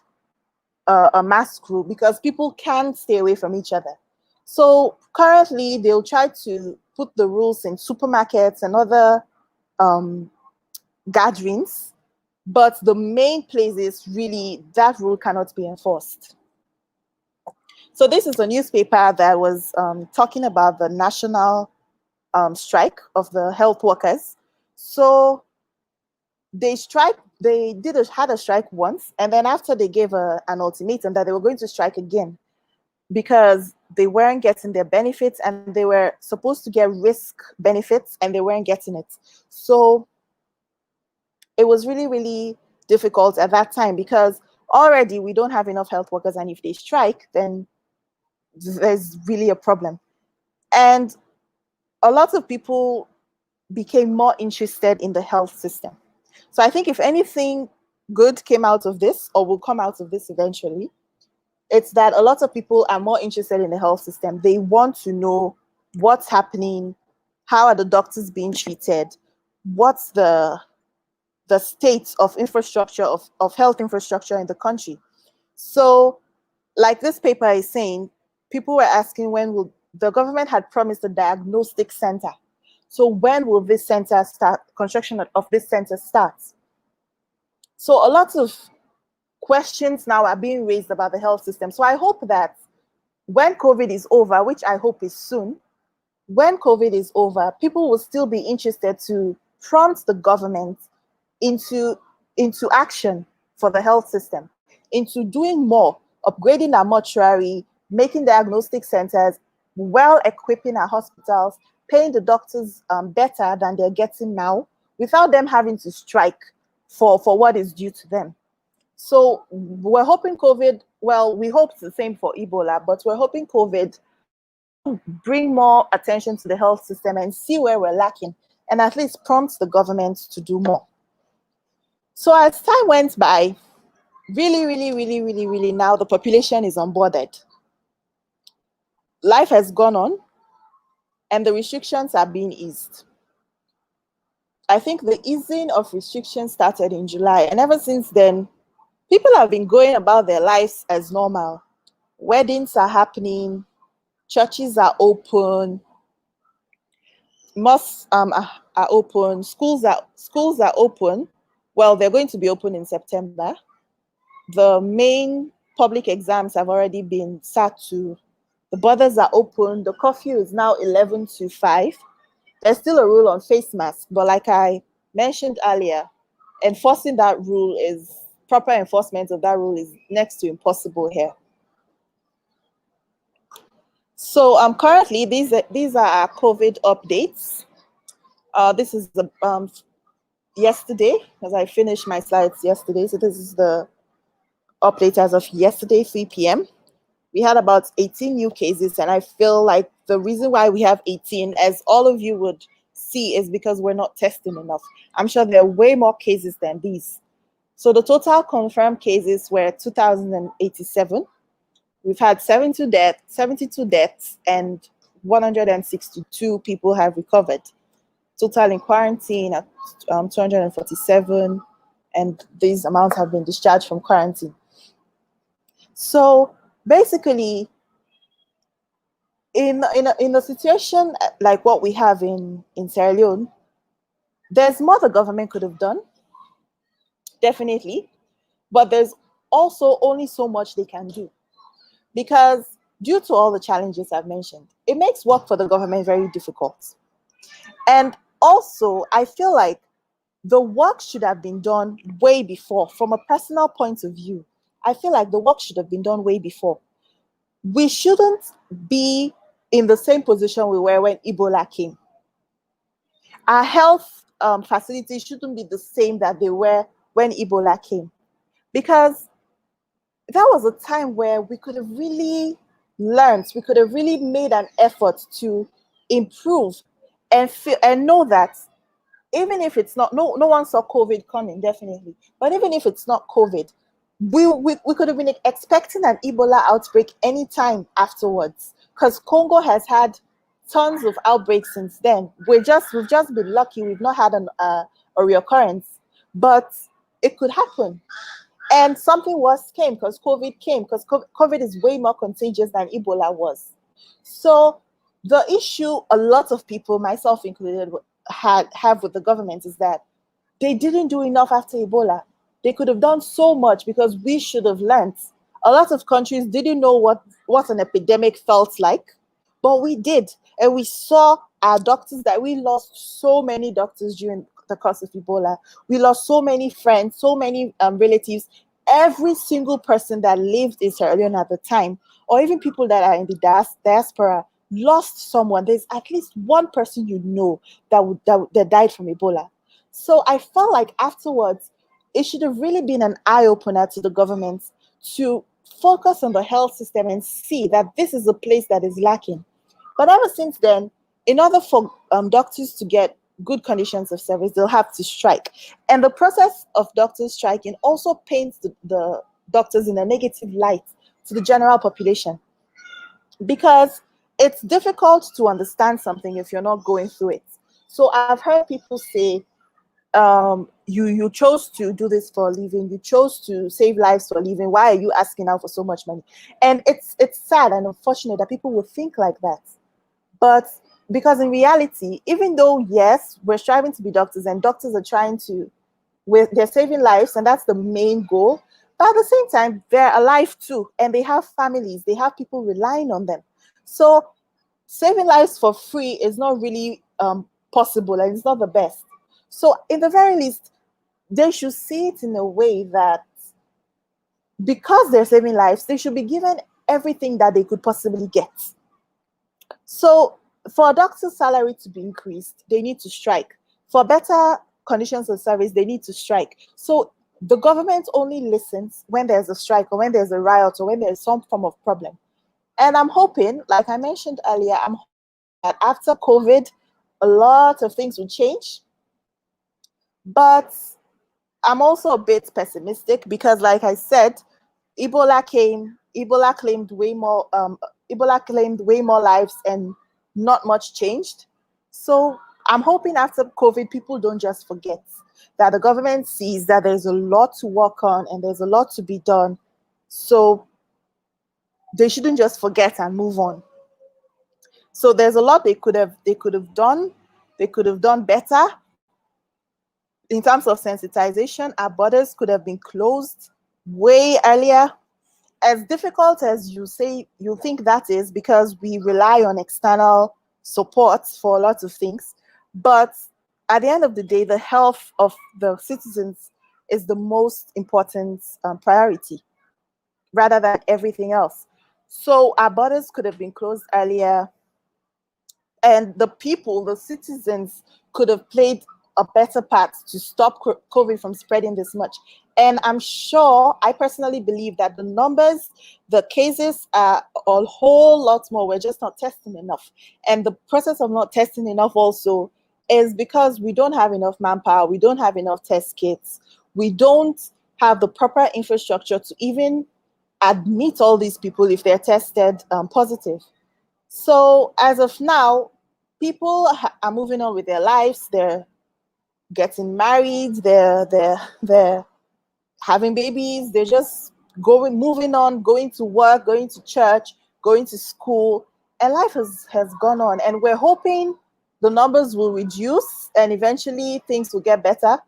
a mask rule, because people can stay away from each other. So currently they'll try to put the rules in supermarkets and other gatherings, but the main places, really, that rule cannot be enforced. So this is a newspaper that was talking about the national strike of the health workers. So they had a strike once, and then after they gave an ultimatum that they were going to strike again because they weren't getting their benefits, and they were supposed to get risk benefits and they weren't getting it. So it was really, really difficult at that time, because already we don't have enough health workers, and if they strike, then there's really a problem. And a lot of people became more interested in the health system. So I think if anything good came out of this, or will come out of this eventually, it's that a lot of people are more interested in the health system. They want to know what's happening, how are the doctors being treated, what's the state of infrastructure, of health infrastructure in the country. So like this paper is saying, people were asking the government had promised a diagnostic center. So when will this center start, construction of this center start? So a lot of questions now are being raised about the health system. So I hope that when COVID is over, which I hope is soon, when COVID is over, people will still be interested to prompt the government into action for the health system, into doing more, upgrading our mortuary, making diagnostic centers, equipping our hospitals, paying the doctors better than they're getting now, without them having to strike for what is due to them. So we're hoping we hope the same for Ebola, but we're hoping COVID bring more attention to the health system and see where we're lacking, and at least prompt the government to do more. So as time went by, really now the population is onboarded. Life has gone on, and the restrictions are being eased. I think the easing of restrictions started in July, and ever since then, people have been going about their lives as normal. Weddings are happening, churches are open, mosques are open, schools are open. Well, they're going to be open in September. The main public exams have already been sat to. The borders are open. The curfew is now 11 to 5. There's still a rule on face masks, but like I mentioned earlier, enforcing that rule proper enforcement of that rule is next to impossible here. So currently, these are our COVID updates. This is the yesterday, as I finished my slides yesterday. So this is the update as of yesterday, 3 p.m. We had about 18 new cases, and I feel like the reason why we have 18, as all of you would see, is because we're not testing enough. I'm sure there are way more cases than these. So the total confirmed cases were 2,087. We've had 72 deaths, and 162 people have recovered. Total in quarantine at 247, and these amounts have been discharged from quarantine. So basically, in a situation like what we have in Serra Leone, there's more the government could have done, definitely, but there's also only so much they can do, because due to all the challenges I've mentioned, it makes work for the government very difficult. And also, I feel like the work should have been done way before. From a personal point of view, I feel like the work should have been done way before. We shouldn't be in the same position we were when Ebola came. Our health facilities shouldn't be the same that they were when Ebola came, because that was a time where we could have really learned, we could have really made an effort to improve and know that even if it's not, no one saw COVID coming, definitely, but even if it's not COVID, we could have been expecting an Ebola outbreak anytime afterwards, because Congo has had tons of outbreaks since then. We've just been lucky. We've not had a reoccurrence, but it could happen. And something worse came because COVID is way more contagious than Ebola was. So the issue a lot of people, myself included, have with the government is that they didn't do enough after Ebola. They could have done so much because we should have learned. A lot of countries didn't know what an epidemic felt like, but we did. And we saw our doctors, that we lost so many doctors during the course of Ebola. We lost so many friends, so many relatives. Every single person that lived in Serra Leoa at the time, or even people that are in the diaspora, lost someone. There's at least one person you know that died from Ebola. So I felt like afterwards, it should have really been an eye-opener to the government to focus on the health system and see that this is a place that is lacking. But ever since then, in order for doctors to get good conditions of service, they'll have to strike. And the process of doctors striking also paints the doctors in a negative light to the general population, because it's difficult to understand something if you're not going through it. So I've heard people say, you chose to do this for a living, you chose to save lives for a living, why are you asking out for so much money? And it's sad and unfortunate that people would think like that. But because in reality, even though, yes, we're striving to be doctors and doctors are trying to, they're saving lives and that's the main goal, but at the same time, they're alive too, and they have families, they have people relying on them. So saving lives for free is not really possible, and it's not the best. So in the very least, they should see it in a way that because they're saving lives, they should be given everything that they could possibly get. So for a doctor's salary to be increased, they need to strike. For better conditions of service, they need to strike. So the government only listens when there's a strike or when there's a riot or when there's some form of problem. And I'm hoping, like I mentioned earlier, I'm hoping that after COVID, a lot of things will change. But I'm also a bit pessimistic because, like I said, Ebola claimed way more lives and not much changed. So I'm hoping after COVID, people don't just forget, that the government sees that there's a lot to work on and there's a lot to be done. So they shouldn't just forget and move on. So there's a lot they could have done. They could have done better. In terms of sensitization, our borders could have been closed way earlier. As difficult as you think that is, because we rely on external support for a lot of things. But at the end of the day, the health of the citizens is the most important priority, rather than everything else. So our borders could have been closed earlier, and the people, the citizens, could have played a better part to stop COVID from spreading this much. And I'm sure, I personally believe that the numbers, the cases are a whole lot more. We're just not testing enough. And the process of not testing enough also is because we don't have enough manpower. We don't have enough test kits. We don't have the proper infrastructure to even admit all these people if they're tested positive. So as of now, people are moving on with their lives. They're getting married. They're having babies. They're just moving on, going to work, going to church, going to school, and life has gone on. And we're hoping the numbers will reduce and eventually things will get better,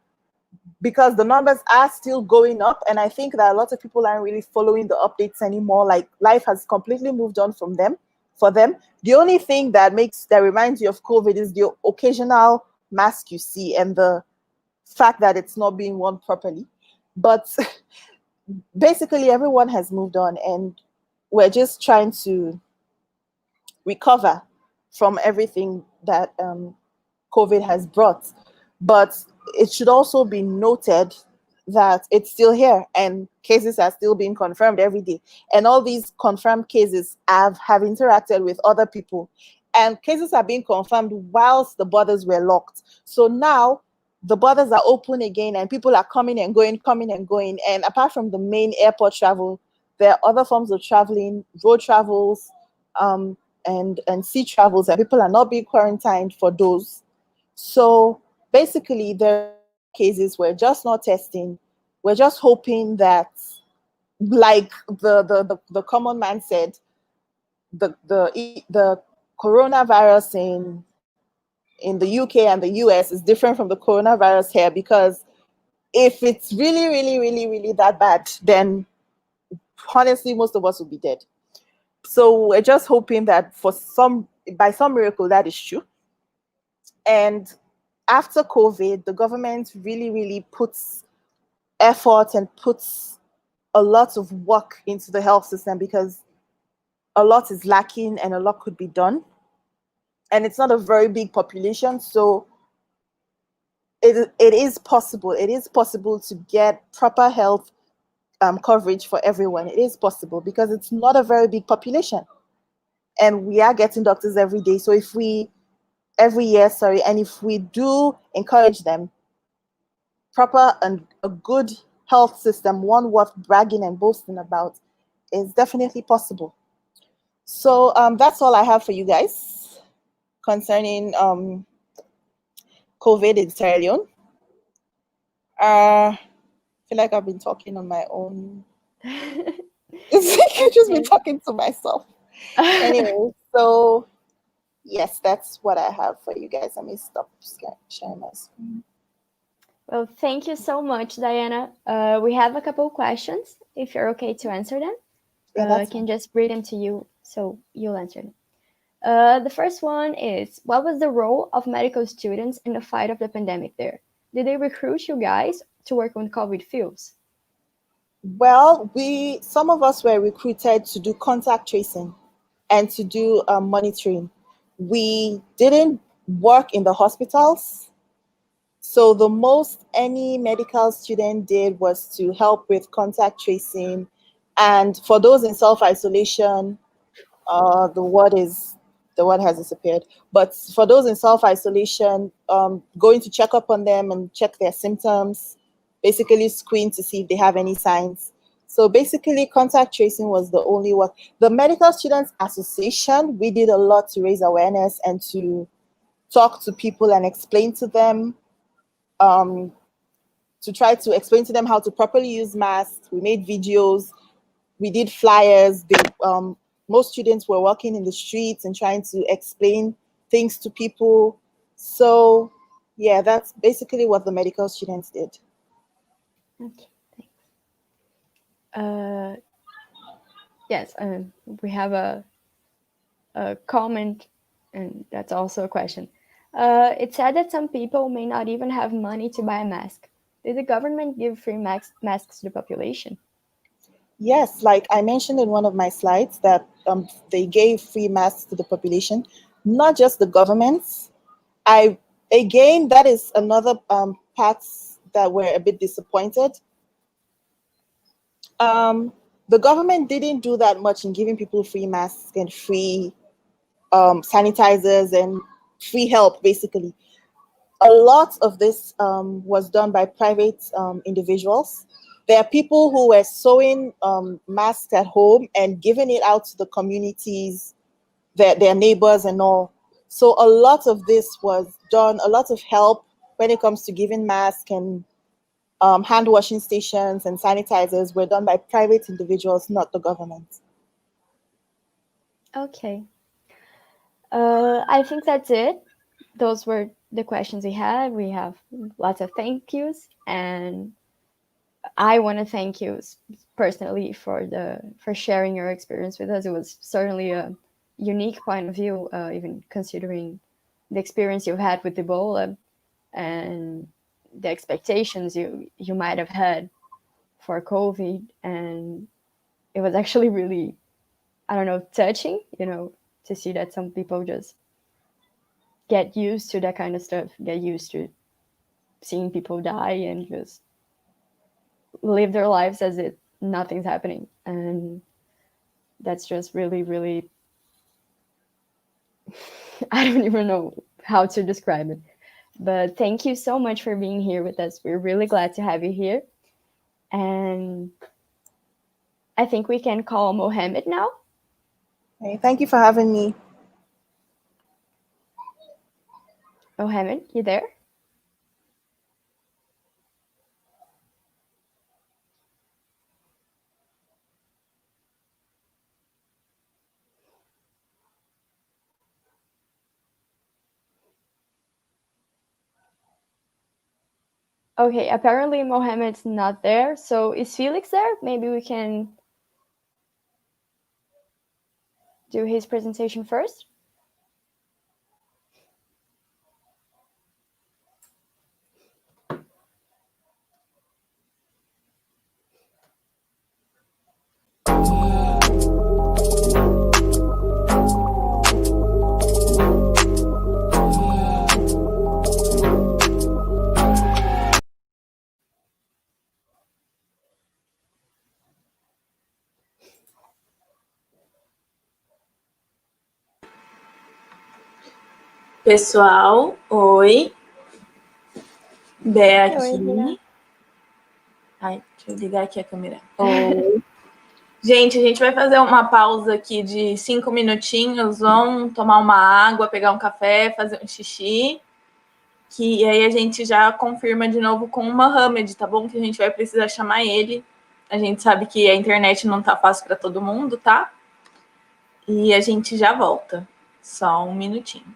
because the numbers are still going up. And I think that a lot of people aren't really following the updates anymore. Like, life has completely moved on for them. The only thing that reminds you of COVID is the occasional mask you see and the fact that it's not being worn properly. But basically everyone has moved on, and we're just trying to recover from everything that COVID has brought. But it should also be noted that it's still here and cases are still being confirmed every day. And all these confirmed cases have interacted with other people, and cases are being confirmed whilst the borders were locked. So now the borders are open again and people are coming and going. And apart from the main airport travel, there are other forms of traveling, road travels, and sea travels, and people are not being quarantined for those. So basically, there are cases we're just not testing. We're just hoping that, like the common man said, the coronavirus in the UK and the US is different from the coronavirus here, because if it's really, really, really, really that bad, then honestly, most of us will be dead. So we're just hoping that by some miracle, that is true. And after COVID, the government really, really puts effort and puts a lot of work into the health system, because a lot is lacking and a lot could be done. And it's not a very big population, so it is possible. It is possible to get proper health coverage for everyone. It is possible because it's not a very big population, and we are getting doctors every day. So every year, and if we do encourage them, proper and a good health system, one worth bragging and boasting about, is definitely possible. So that's all I have for you guys concerning COVID in Sierra Leone. I feel like I've been talking on my own. It's like I've just been talking to myself. Anyway, so yes, that's what I have for you guys. Let me stop sharing my screen. Well, thank you so much, Diana. We have a couple questions, if you're okay to answer them. Yeah, I can just read them to you, so you'll answer them. The first one is, what was the role of medical students in the fight of the pandemic there? Did they recruit you guys to work on COVID fields? Well, some of us were recruited to do contact tracing and to do monitoring. We didn't work in the hospitals. So the most any medical student did was to help with contact tracing. And for those in self-isolation, the word has disappeared. But for those in self-isolation, going to check up on them and check their symptoms, basically screen to see if they have any signs. So basically, contact tracing was the only work. The Medical Students Association, we did a lot to raise awareness and to talk to people and explain to them, to try to explain to them how to properly use masks. We made videos, we did flyers. Most students were walking in the streets and trying to explain things to people. So yeah, that's basically what the medical students did. Okay, thanks. Yes, we have a comment, and that's also a question. It said that some people may not even have money to buy a mask. Did the government give free masks to the population? Yes, like I mentioned in one of my slides, that they gave free masks to the population, not just the governments. Again, that is another part that we're a bit disappointed. The government didn't do that much in giving people free masks and free sanitizers and free help, basically. A lot of this was done by private individuals. There are people who were sewing masks at home and giving it out to the communities, their neighbors and all. So a lot of this was done, a lot of help when it comes to giving masks and hand washing stations and sanitizers were done by private individuals, not the government. Okay. I think that's it. Those were the questions we had. We have lots of thank yous, and I want to thank you personally for sharing your experience with us. It was certainly a unique point of view, even considering the experience you've had with Ebola and the expectations you might have had for COVID. And it was actually really, I don't know, touching, to see that some people just get used to that kind of stuff, get used to seeing people die and just live their lives as if nothing's happening. And that's just really, really, I don't even know how to describe it. But thank you so much for being here with us. We're really glad to have you here. And I think we can call Mohammed now. Hey, thank you for having me. Mohammed, you there? Okay, apparently Mohammed's not there. So is Felix there? Maybe we can do his presentation first. Pessoal, oi. Bé aqui. Oi, Ai, deixa eu ligar aqui a câmera. Oi. Gente, a gente vai fazer uma pausa aqui de 5 minutinhos. Vamos tomar uma água, pegar um café, fazer um xixi. Que aí a gente já confirma de novo com o Mohamed, tá bom? Que a gente vai precisar chamar ele. A gente sabe que a internet não tá fácil para todo mundo, tá? E a gente já volta. Só um minutinho.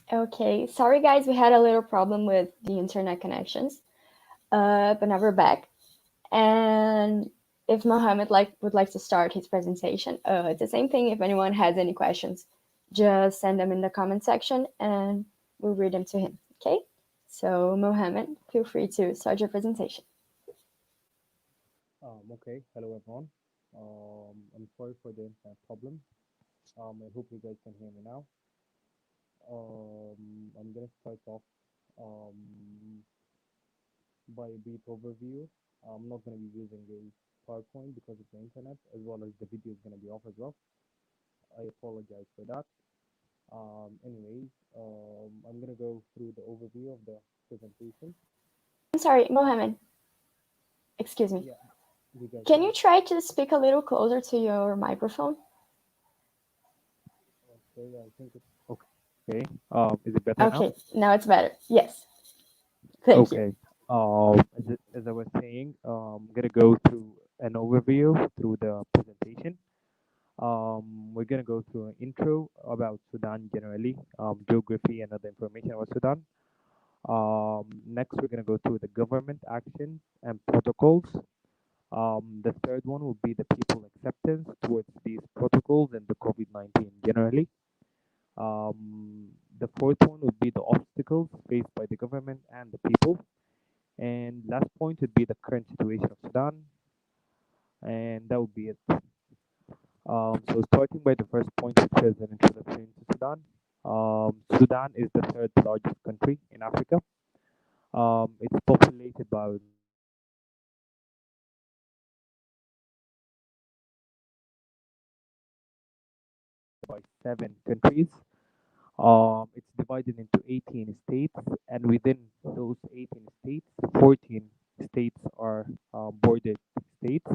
Okay, sorry guys, we had a little problem with the internet connections, but now we're back. And if Mohammed would like to start his presentation, it's the same thing. If anyone has any questions, just send them in the comment section and we'll read them to him, okay? So Mohammed, feel free to start your presentation. Okay, hello everyone. I'm sorry for the internet problem. I hope you guys can hear me now. I'm gonna start off by a brief overview. I'm not gonna be using a PowerPoint because of the internet, as well as the video is gonna be off as well. I apologize for that. Anyways, I'm gonna go through the overview of the presentation. I'm sorry, Mohammed. Excuse me. Yeah, can you try to speak a little closer to your microphone? Okay, I think it's okay. Is it better now? Okay, now it's better. Yes. Thank you. As I was saying, I'm gonna go through an overview through the presentation. We're gonna go through an intro about Sudan generally, geography and other information about Sudan. Next, we're gonna go through the government actions and protocols. The third one would be the people acceptance towards these protocols and the COVID-19 generally. The fourth one would be the obstacles faced by the government and the people. And last point would be the current situation of Sudan. And that would be it. So starting by the first point, which is an introduction to Sudan. Sudan is the third largest country in Africa. It's populated by 7 countries. It's divided into 18 states, and within those 18 states, 14 states are bordered states,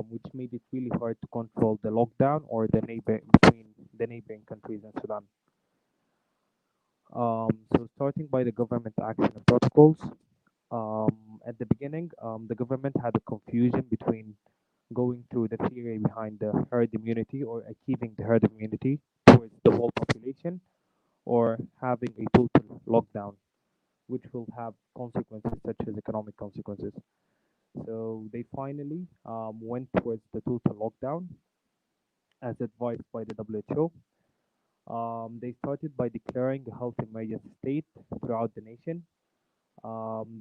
which made it really hard to control the lockdown or the between the neighboring countries in Sudan. So starting by the government action and protocols, at the beginning, the government had a confusion between going through the theory behind the herd immunity or achieving the herd immunity towards the whole population, or having a total lockdown, which will have consequences such as economic consequences. So they finally went towards the total lockdown as advised by the WHO. They started by declaring a health emergency state throughout the nation.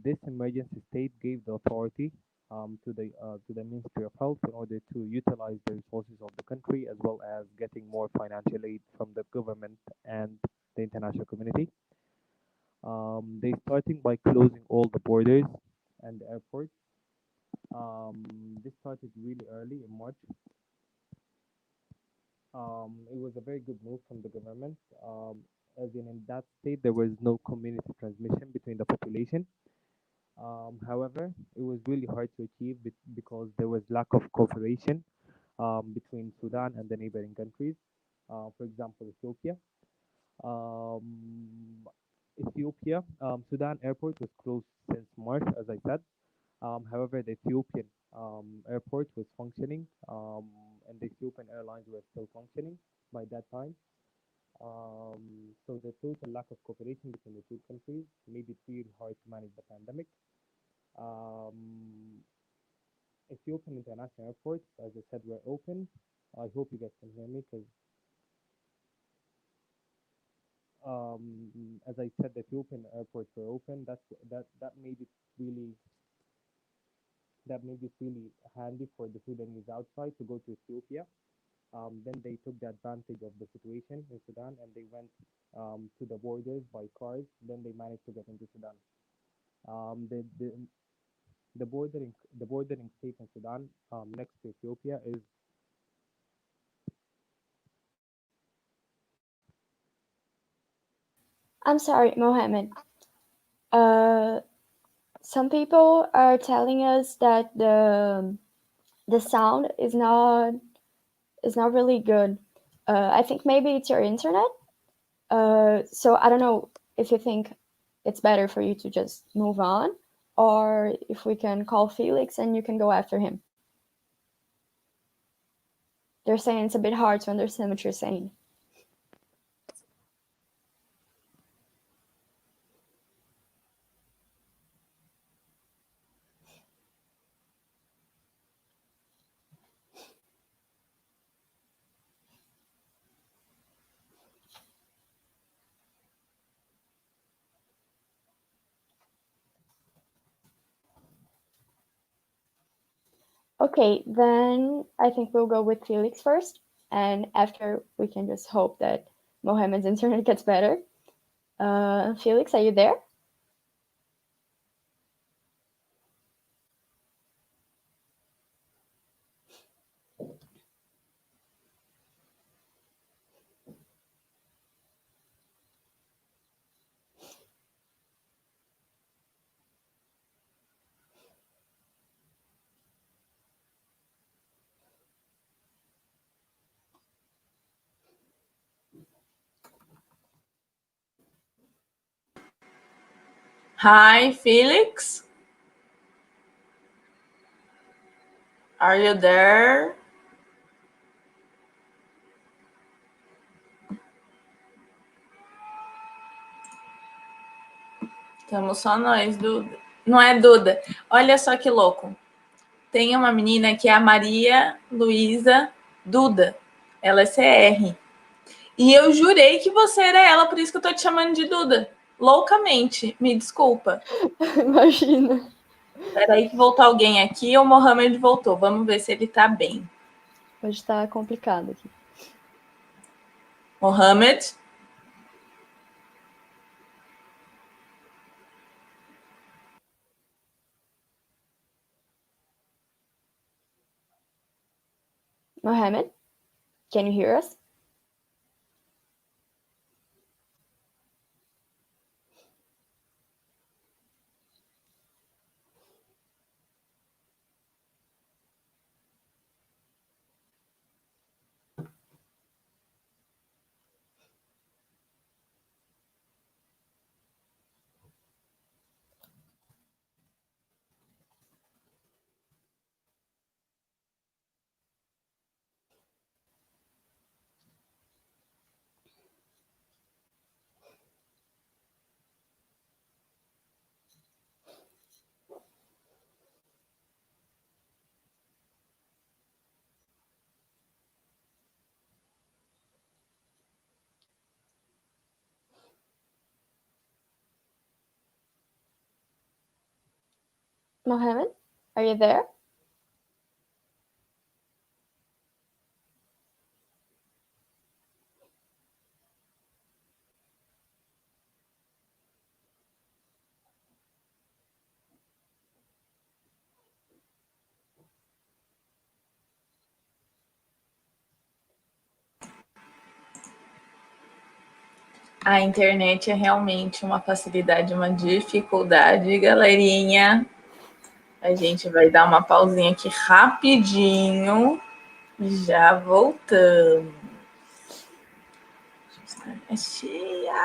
This emergency state gave the authority to the Ministry of Health in order to utilize the resources of the country, as well as getting more financial aid from the government and the international community. They starting by closing all the borders and the airports. This started really early in March. It was a very good move from the government, as in that state there was no community transmission between the population. However, it was really hard to achieve because there was lack of cooperation between Sudan and the neighboring countries. For example, Ethiopia. Sudan airport was closed since March, as I said. However, the Ethiopian airport was functioning, and the Ethiopian airlines were still functioning by that time. So the total lack of cooperation between the two countries made it really hard to manage the pandemic. Ethiopian international airports, as I said, were open. I hope you guys can hear me because, as I said, the Ethiopian airports were open. That made it really handy for the Sudanese outside to go to Ethiopia. Then they took the advantage of the situation in Sudan and they went to the borders by cars. Then they managed to get into Sudan. The bordering state in Sudan next to Ethiopia is I'm sorry, Mohammed. Some people are telling us that the sound is not really good. I think maybe it's your internet. So I don't know if you think it's better for you to just move on, or if we can call Felix and you can go after him. They're saying it's a bit hard to understand what you're saying. Okay, then I think we'll go with Felix first, and after we can just hope that Mohammed's internet gets better. Felix, are you there? Hi, Felix. Are you there? Estamos só nós, Duda. Não é Duda. Olha só que louco. tem uma menina que é a Maria Luísa Duda. Ela é CR. E eu jurei que você era ela, por isso que eu tô te chamando de Duda. Loucamente. Me desculpa. Imagina. Peraí que voltou alguém aqui. O Mohamed voltou. Vamos ver se ele tá bem. Hoje tá complicado aqui. Mohamed? Mohamed, can you hear us? Mohamed, are you there? A internet é realmente uma facilidade, uma dificuldade, galerinha. A gente vai dar uma pausinha aqui rapidinho. Já voltamos.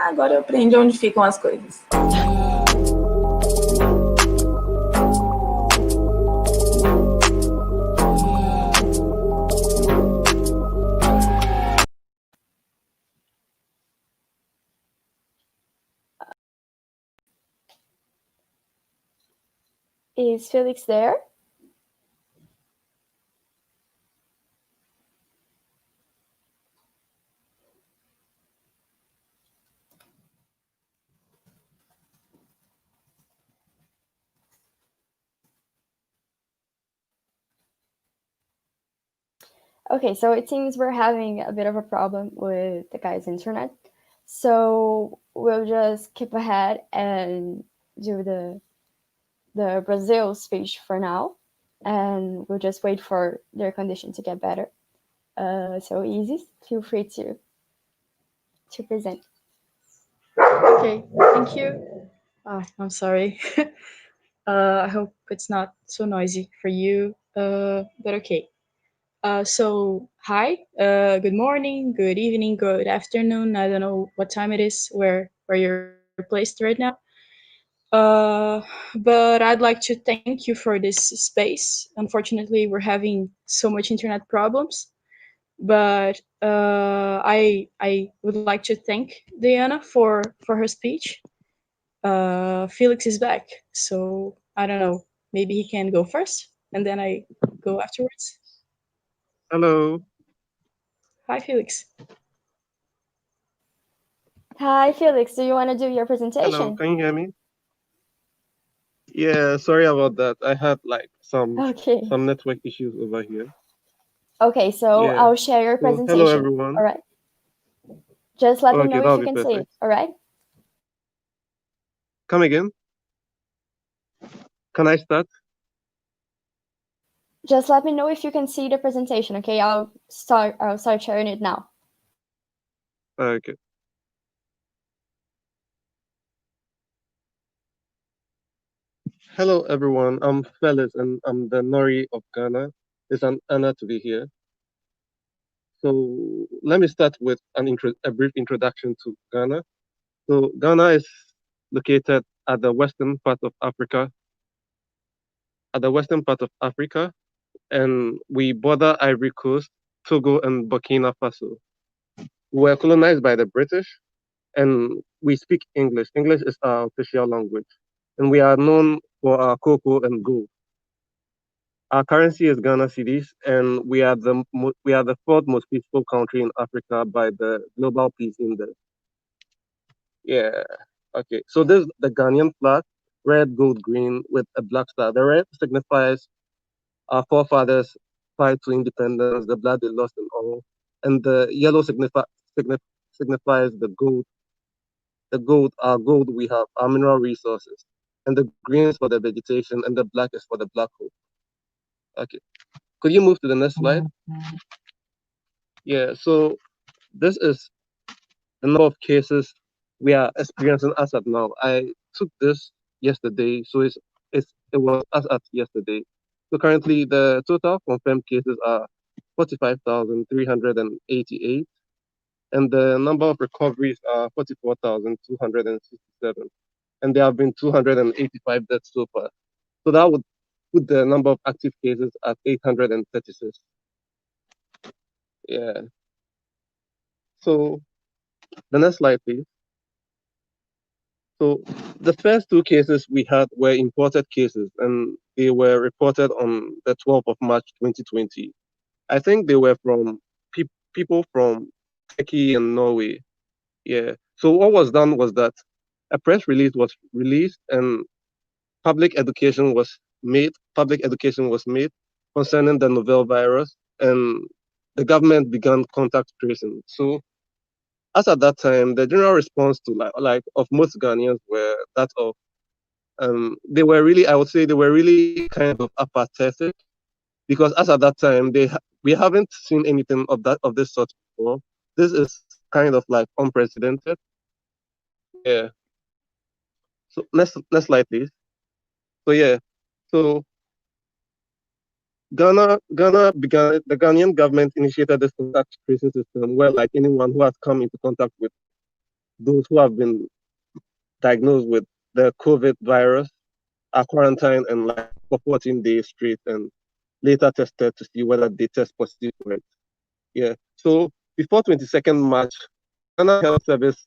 Agora eu aprendi onde ficam as coisas. Is Felix there? Okay, so it seems we're having a bit of a problem with the guy's internet. So we'll just skip ahead and do the Brazil speech for now. And we'll just wait for their condition to get better. So Isis, feel free to present. Okay, thank you. I'm sorry. I hope it's not so noisy for you, but okay. So, hi, good morning, good evening, good afternoon. I don't know what time it is where you're placed right now. But I'd like to thank you for this space. Unfortunately, we're having so much internet problems. But I would like to thank Diana for her speech. Felix is back, so I don't know. Maybe he can go first, and then I go afterwards. Hello. Hi, Felix. Hi, Felix. Do you want to do your presentation? Hello, can you hear me? Yeah, sorry about that. I had like some network issues over here. Okay, so Yeah. I'll share your presentation. Hello, everyone. All right. Just let me know if you can see it. All right. Come again? Can I start? Just let me know if you can see the presentation. Okay, I'll start sharing it now. Okay. Hello, everyone. I'm Felix, and I'm the Nori of Ghana. It's an honor to be here. So let me start with a brief introduction to Ghana. So Ghana is located at the western part of Africa. And we border Ivory Coast, Togo, and Burkina Faso. We were colonized by the British, and we speak English. English is our official language, and we are known for our cocoa and gold. Our currency is Ghana cedis, and we are the fourth most peaceful country in Africa by the Global Peace Index. Yeah. Okay. So this is the Ghanaian flag, red, gold, green, with a black star. The red signifies our forefathers' fight to independence, the blood they lost and all, and the yellow signifies the gold, our gold we have, our mineral resources, and the green is for the vegetation, and the black is for the black hole. Okay. Could you move to the next slide? Yeah. So this is the number of cases we are experiencing as of now. I took this yesterday, so it was as at yesterday. So currently, the total confirmed cases are 45,388, and the number of recoveries are 44,267, and there have been 285 deaths so far. So that would put the number of active cases at 836. Yeah. So the next slide, please. So the first two cases we had were imported cases, and they were reported on the 12th of March 2020. I think they were from people from Turkey and Norway. Yeah. So what was done was that a press release was released, and public education was made concerning the novel virus, and the government began contact tracing. So as at that time, the general response to like of most Ghanaians were that of they were really, I would say, they were really kind of apathetic, because as at that time we haven't seen anything of this sort before. This is kind of like unprecedented. Yeah. So next slide, please. So yeah, so the Ghanaian government initiated this contact tracing system where like anyone who has come into contact with those who have been diagnosed with the COVID virus are quarantined and like for 14 days straight, and later tested to see whether they test positive for it. Yeah. So before 22nd March, Ghana Health Service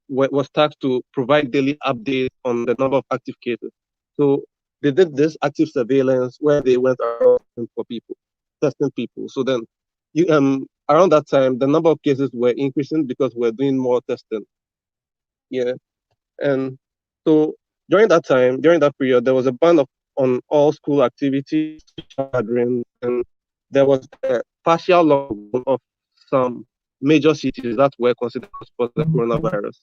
was tasked to provide daily updates on the number of active cases. So they did this active surveillance where they went around testing people. So then around that time, the number of cases were increasing because we're doing more testing. Yeah. And so during that period, there was a ban on all school activities, gatherings, and there was a partial lockdown of some major cities that were considered for the coronavirus.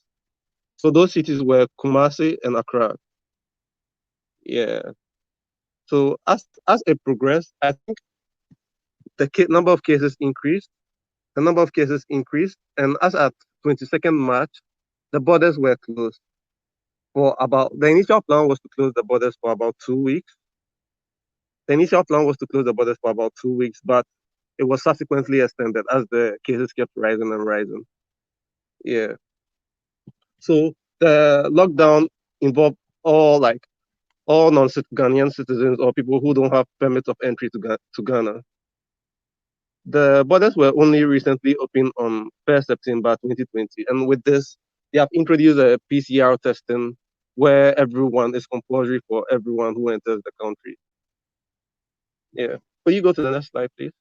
So those cities were Kumasi and Accra. Yeah. So as it progressed, I think the number of cases increased. And as at 22nd March, the borders were closed. The initial plan was to close the borders for about 2 weeks. But it was subsequently extended as the cases kept rising and rising. Yeah. So the lockdown involved all non-Ghanaian citizens or people who don't have permits of entry to Ghana. The borders were only recently opened on 1st September 2020, and with this, they have introduced a PCR testing where everyone is compulsory for everyone who enters the country. Yeah. Will you go to the next slide, please?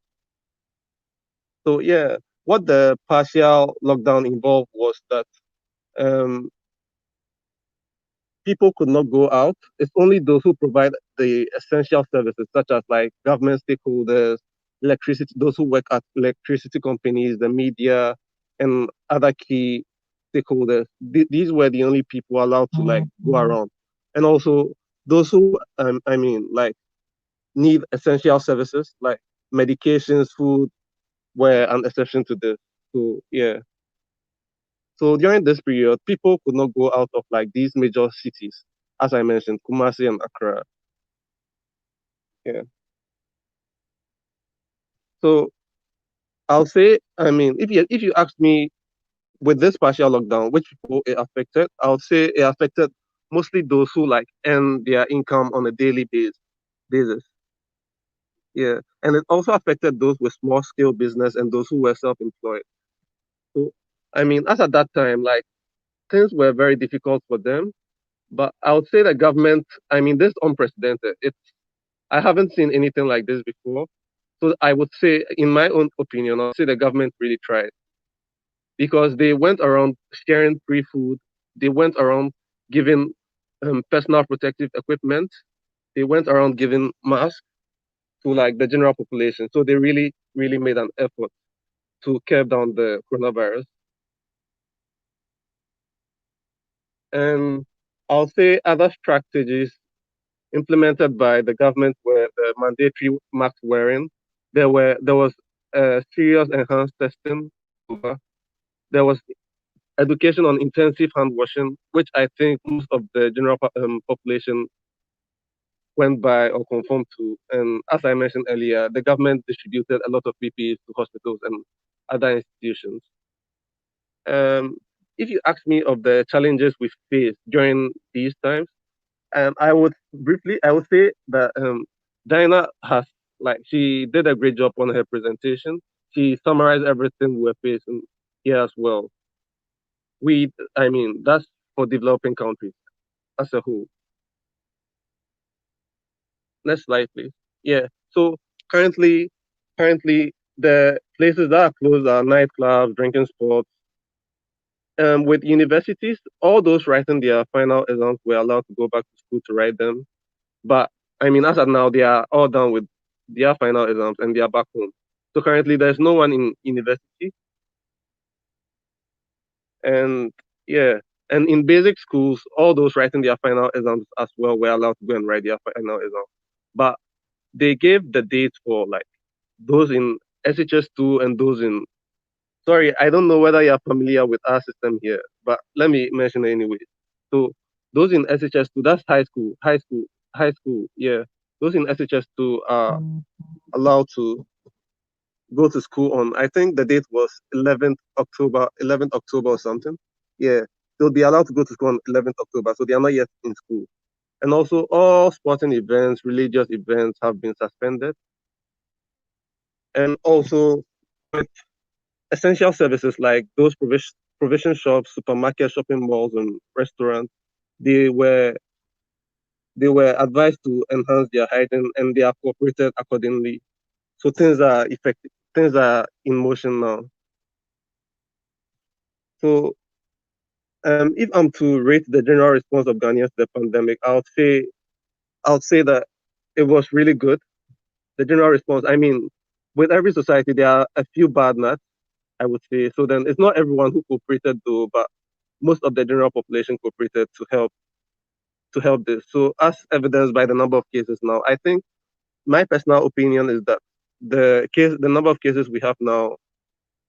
So yeah, what the partial lockdown involved was that people could not go out. It's only those who provide the essential services, such as like government stakeholders, electricity, those who work at electricity companies, the media, and other key stakeholders. These were the only people allowed to like go around, and also those who need essential services like medications, food, were an exception to this. So yeah. So during this period, people could not go out of like these major cities, as I mentioned, Kumasi and Accra. Yeah. So I'll say, if you ask me with this partial lockdown, which people it affected, I'll say it affected mostly those who like earn their income on a daily basis. Yeah. And it also affected those with small scale business and those who were self-employed. So as at that time, like things were very difficult for them. But I would say the government, this is unprecedented. I haven't seen anything like this before. So I would say, in my own opinion, I'll say the government really tried because they went around sharing free food. They went around giving personal protective equipment. They went around giving masks to like the general population. So they really, really made an effort to curb down the coronavirus. And I'll say other strategies implemented by the government were the mandatory mask wearing. There was serious enhanced testing. There was education on intensive hand washing, which I think most of the general population went by or conformed to. And as I mentioned earlier, the government distributed a lot of PPEs to hospitals and other institutions. If you ask me of the challenges we faced during these times, I would say that Diana has she did a great job on her presentation. She summarized everything we're facing here as well. I mean, that's for developing countries as a whole. Next slide, please. Yeah. So currently, the places that are closed are nightclubs, drinking spots. With universities, all those writing their final exams were allowed to go back to school to write them. But I mean, as of now, they are all done with their final exams and they are back home. So currently, there's no one in university. And yeah, and in basic schools, all those writing their final exams as well were allowed to go and write their final exams. But they gave the dates for like those in SHS2 and those in. Sorry, I don't know whether you're familiar with our system here, but let me mention it anyway. So those in SHS2, that's high school. Yeah, those in SHS2 are allowed to go to school on. I think the date was 11th October or something. Yeah, they'll be allowed to go to school on 11th October, so they are not yet in school. And also, all sporting events, religious events have been suspended. And also, with essential services like those provision shops, supermarkets, shopping malls, and restaurants, they were advised to enhance their hygiene and they are cooperated accordingly. So things are effective. Things are in motion now. So if I'm to rate the general response of Ghanaians to the pandemic, I would say that it was really good. The general response. I mean, with every society, there are a few bad nuts, I would say. So then it's not everyone who cooperated though, but most of the general population cooperated to help this. So as evidenced by the number of cases now, I think my personal opinion is that the number of cases we have now,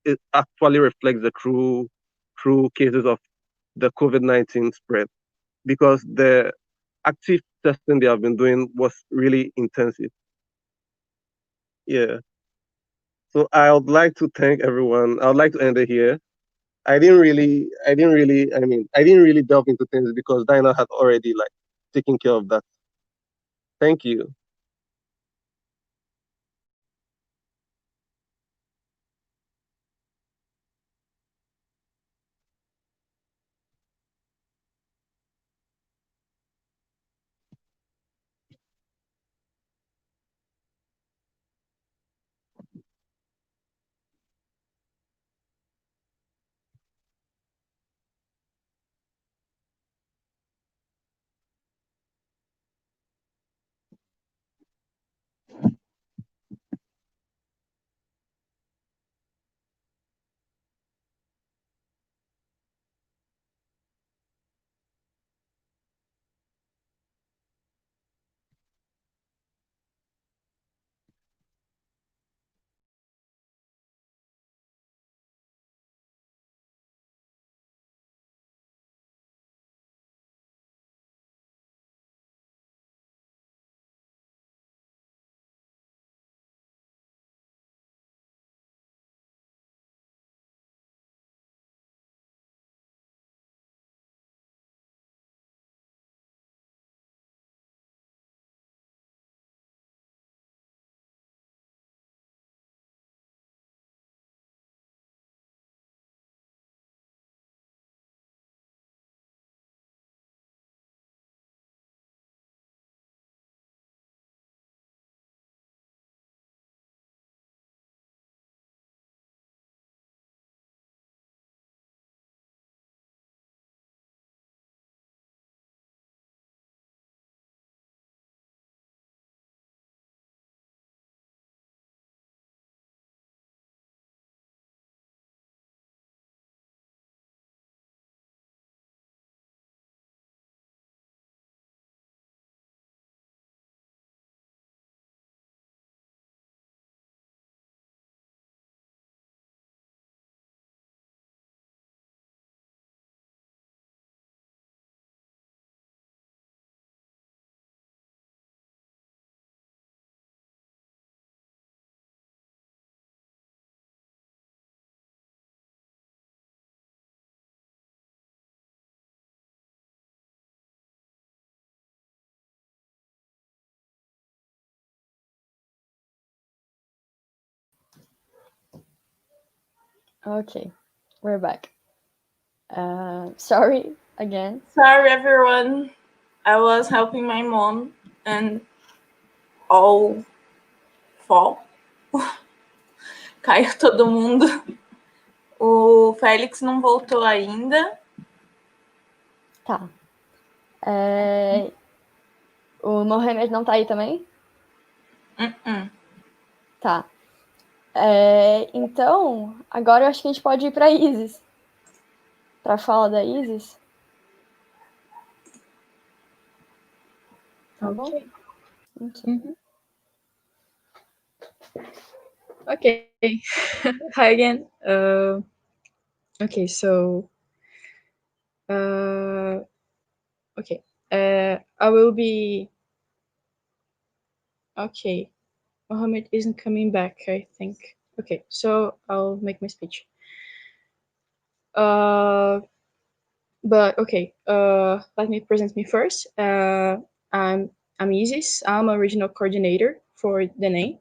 it actually reflects the true cases of the COVID-19 spread because the active testing they have been doing was really intensive. Yeah. So I would like to thank everyone. I would like to end it here. I didn't really delve into things because Dinah had already like taken care of that. Thank you. Okay, we're back. Sorry again. Sorry, everyone. I was helping my mom and all fall. Caiu todo mundo. O Félix não voltou ainda. Tá. O Mohamed não tá aí também? Tá. Então, agora eu acho que a gente pode ir para Isis. Para falar da Isis. Tá bom? Mm-hmm. Okay. Hi again. Okay, so okay. I will be okay. Mohammed isn't coming back, I think. Okay, so I'll make my speech. But okay, let me present me first. I'm Isis. I'm a regional coordinator for DENEM.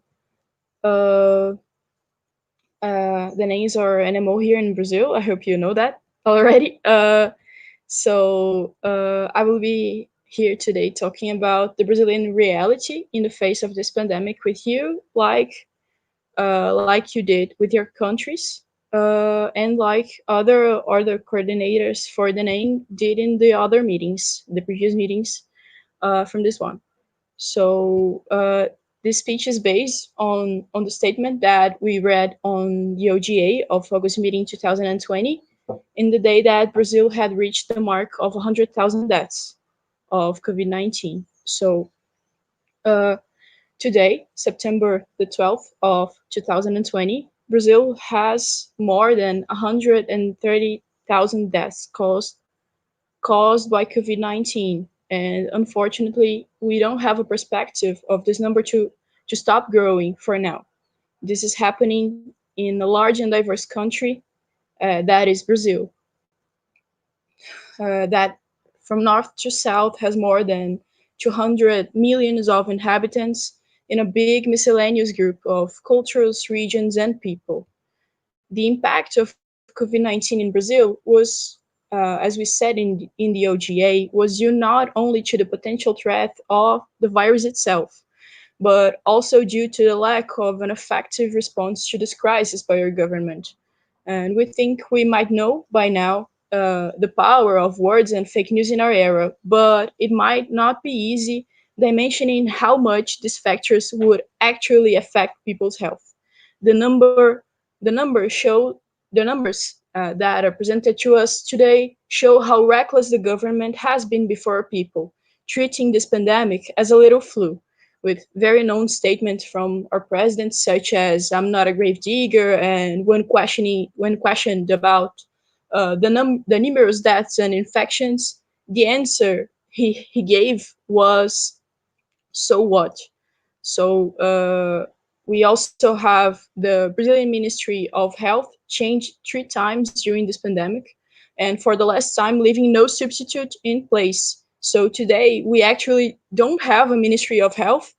DENEM is our NMO here in Brazil. I hope you know that already. So I will be here today talking about the Brazilian reality in the face of this pandemic with you, like you did with your countries, and like other coordinators for the name did in the other meetings, the previous meetings from this one. So this speech is based on the statement that we read on the OGA of August meeting 2020, in the day that Brazil had reached the mark of 100,000 deaths of COVID-19. So today, September the 12th of 2020, Brazil has more than 130,000 deaths caused by COVID-19. And unfortunately, we don't have a perspective of this number to stop growing for now. This is happening in a large and diverse country that is Brazil. That from north to south has more than 200 millions of inhabitants in a big miscellaneous group of cultures, regions, and people. The impact of COVID-19 in Brazil was, as we said in the OGA, was due not only to the potential threat of the virus itself, but also due to the lack of an effective response to this crisis by our government. And we think we might know by now the power of words and fake news in our era, but it might not be easy dimensioning how much these factors would actually affect people's health. The numbers that are presented to us today show how reckless the government has been before people, treating this pandemic as a little flu, with very known statements from our president, such as "I'm not a grave digger," and when questioned about the numerous deaths and infections, the answer he gave was, "So what?" So we also have the Brazilian Ministry of Health changed 3 times during this pandemic, and for the last time, leaving no substitute in place. So today, we actually don't have a Ministry of Health,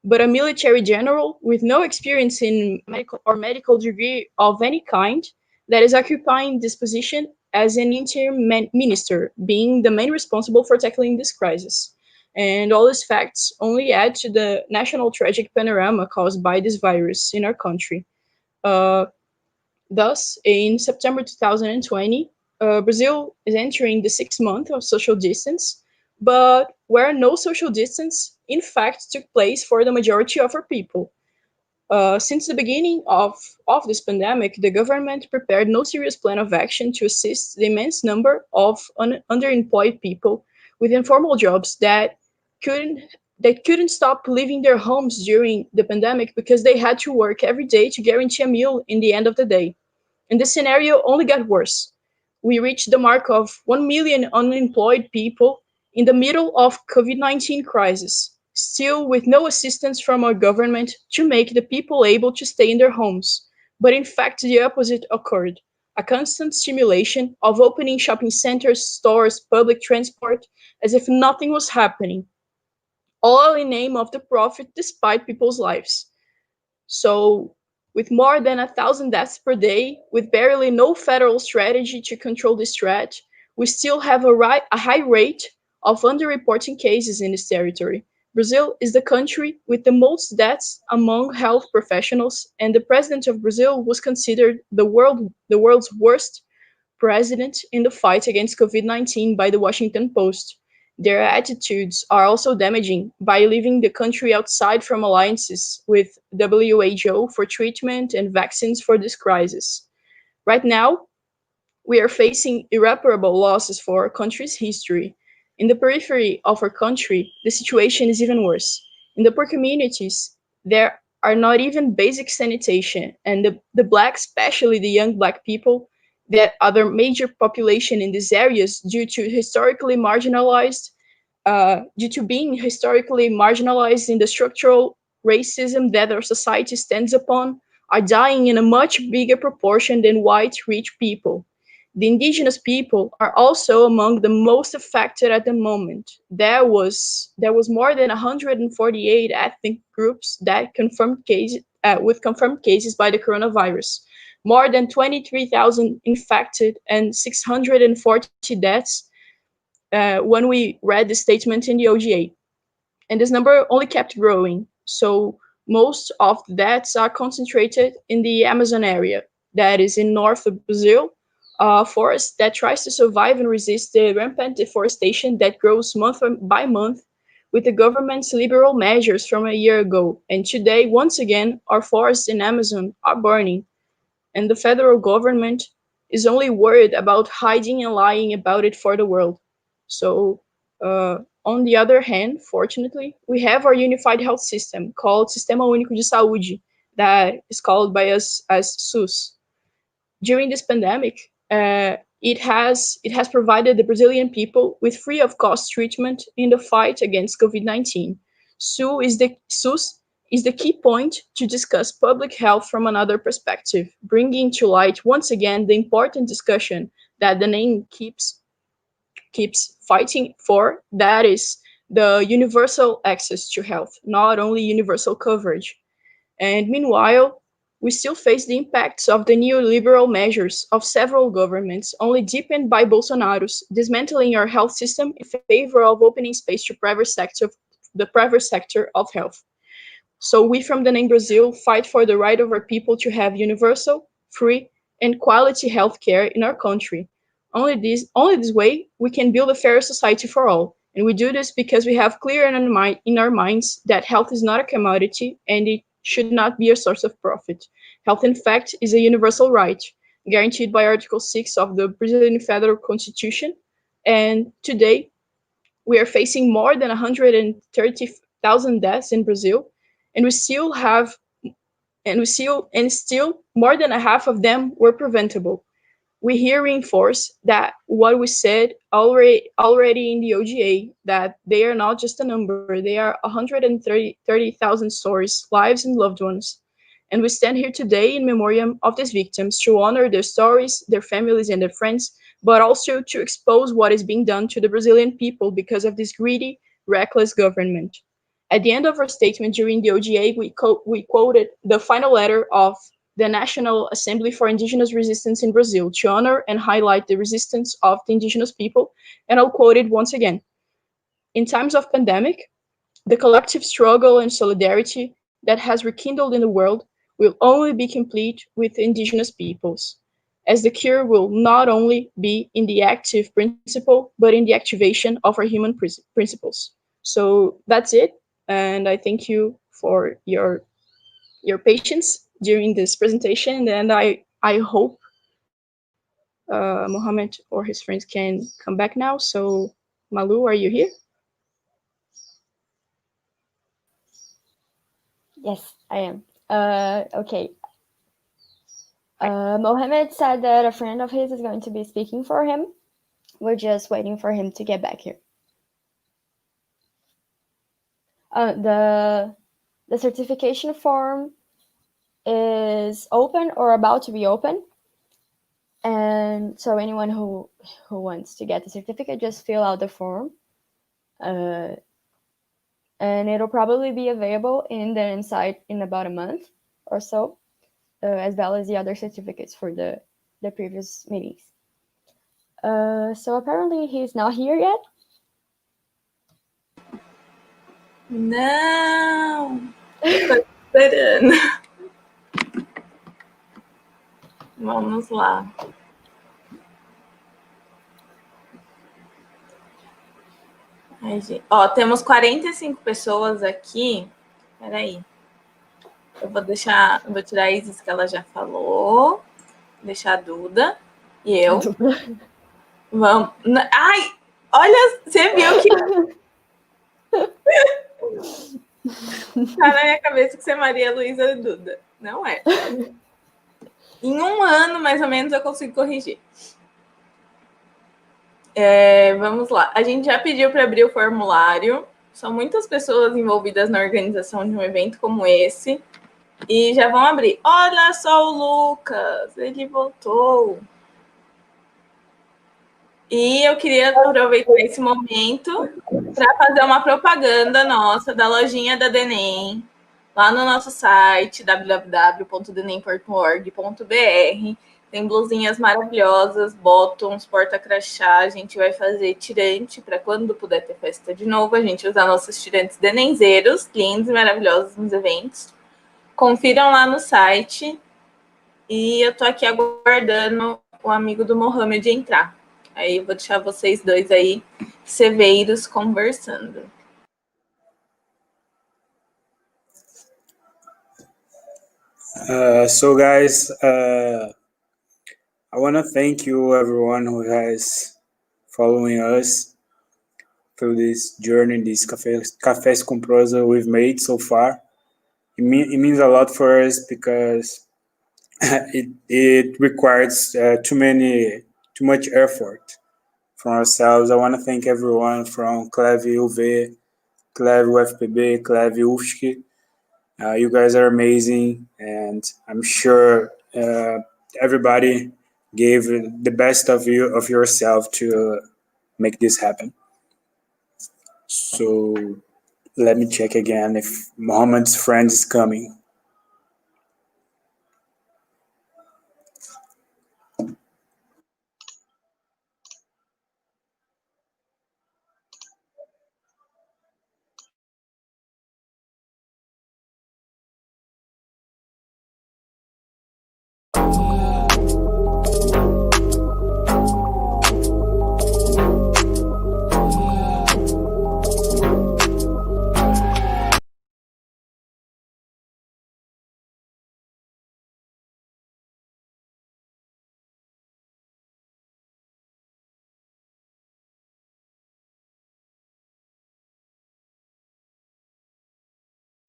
but a military general with no experience in medical degree of any kind that is occupying this position as an interim minister, being the main responsible for tackling this crisis. And all these facts only add to the national tragic panorama caused by this virus in our country. Thus, in September 2020, Brazil is entering the 6th month of social distance, but where no social distance, in fact, took place for the majority of our people. Since the beginning of this pandemic, the government prepared no serious plan of action to assist the immense number of underemployed people with informal jobs that couldn't stop leaving their homes during the pandemic because they had to work every day to guarantee a meal in the end of the day. And this scenario only got worse. We reached the mark of 1 million unemployed people in the middle of COVID-19 crisis, still with no assistance from our government to make the people able to stay in their homes. But in fact, the opposite occurred. A constant stimulation of opening shopping centers, stores, public transport, as if nothing was happening, all in name of the profit despite people's lives. So With more than 1,000 deaths per day, with barely no federal strategy to control this threat, we still have a high rate of underreporting cases in this territory. Brazil is the country with the most deaths among health professionals, and the president of Brazil was considered the world's worst president in the fight against COVID-19 by the Washington Post. Their attitudes are also damaging by leaving the country outside from alliances with WHO for treatment and vaccines for this crisis. Right now, we are facing irreparable losses for our country's history. In the periphery of our country, the situation is even worse. In the poor communities, there are not even basic sanitation, and the Black, especially the young Black people, that other major population in these areas due to being historically marginalized in the structural racism that our society stands upon, are dying in a much bigger proportion than white rich people. The indigenous people are also among the most affected at the moment. There was more than 148 ethnic groups that with confirmed cases by the coronavirus, more than 23,000 infected and 640 deaths when we read the statement in the OGA. And this number only kept growing. So most of the deaths are concentrated in the Amazon area, that is in north of Brazil, forest that tries to survive and resist the rampant deforestation that grows month by month with the government's liberal measures from a year ago. And today, once again, our forests in Amazon are burning. And the federal government is only worried about hiding and lying about it for the world. So, on the other hand, fortunately, we have our unified health system called Sistema Único de Saúde, that is called by us as SUS. During this pandemic, it has provided the Brazilian people with free of cost treatment in the fight against COVID-19. SUS is the key point to discuss public health from another perspective, bringing to light once again the important discussion that the name keeps fighting for, that is the universal access to health, not only universal coverage. And meanwhile, we still face the impacts of the neoliberal measures of several governments, only deepened by Bolsonaro's dismantling our health system in favor of opening space to the private sector of health. So we from DENEM-Brazil fight for the right of our people to have universal, free, and quality healthcare in our country. Only this way we can build a fairer society for all. And we do this because we have clear in our minds that health is not a commodity and it should not be a source of profit. Health, in fact, is a universal right, guaranteed by Article 6 of the Brazilian Federal Constitution. And today, we are facing more than 130,000 deaths in Brazil, and still more than a half of them were preventable. We here reinforce that what we said already in the OGA, that they are not just a number, they are 130,000 stories, lives, and loved ones. And we stand here today in memoriam of these victims to honor their stories, their families, and their friends, but also to expose what is being done to the Brazilian people because of this greedy, reckless government. At the end of our statement during the OGA, we quoted the final letter of the National Assembly for Indigenous Resistance in Brazil to honor and highlight the resistance of the indigenous people, and I'll quote it once again. In times of pandemic, the collective struggle and solidarity that has rekindled in the world will only be complete with indigenous peoples, as the cure will not only be in the active principle, but in the activation of our human principles. So that's it, and I thank you for your patience during this presentation, and I hope Mohammed or his friends can come back now. So Malu, are you here? Yes, I am. Okay. Mohammed said that a friend of his is going to be speaking for him. We're just waiting for him to get back here. The certification form is open or about to be open. And so anyone who wants to get the certificate, just fill out the form. And it'll probably be available in the site in about a month or so. as well as the other certificates for the previous meetings. So apparently he's not here yet. Não! Tô esperando. Vamos lá. Ai, gente. Ó, temos 45 pessoas aqui. Peraí. Eu vou tirar a Isis, que ela já falou. Deixar a Duda. E eu. Vamos. Ai! Olha, você viu que. Tá na minha cabeça que você é Maria Luísa Duda. Não é. Em um ano, mais ou menos, eu consigo corrigir. Vamos lá. A gente já pediu para abrir o formulário. São muitas pessoas envolvidas na organização de um evento como esse. E já vão abrir. Olha só o Lucas, ele voltou. E eu queria aproveitar esse momento para fazer uma propaganda nossa da lojinha da DENEM, lá no nosso site, www.denem.org.br. Tem blusinhas maravilhosas, bottoms, porta-crachá. A gente vai fazer tirante para quando puder ter festa de novo. A gente usar nossos tirantes denenzeiros, lindos e maravilhosos nos eventos. Confiram lá no site. E eu tô aqui aguardando o amigo do Mohamed entrar. Aí eu vou deixar vocês dois aí, seveiros, conversando. So guys, I want to thank you everyone who has following us through this journey, this Cafés com Prosa we've made so far. It means a lot for us because it requires too much effort from ourselves. I want to thank everyone from CLEV UV, CLEV UFPB, CLEV UFSC. You guys are amazing, and I'm sure everybody gave the best of yourself to make this happen. So let me check again if Mohammed's friend is coming.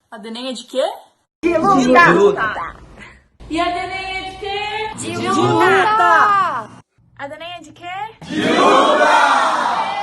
A DENEM é de quê? De luta! E a DENEM é de quê? De luta! A DENEM é de quê? De luta!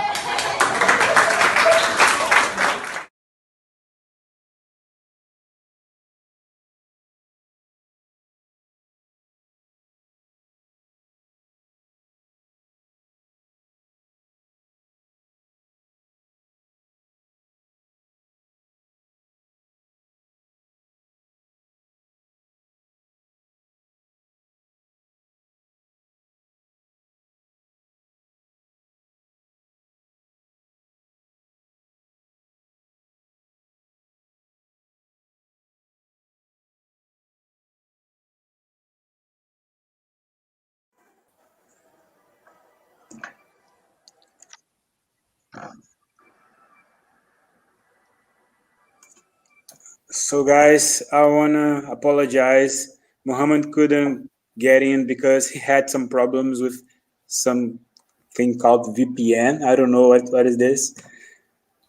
So guys, I wanna apologize. Mohammed couldn't get in because he had some problems with something called VPN. I don't know what is this.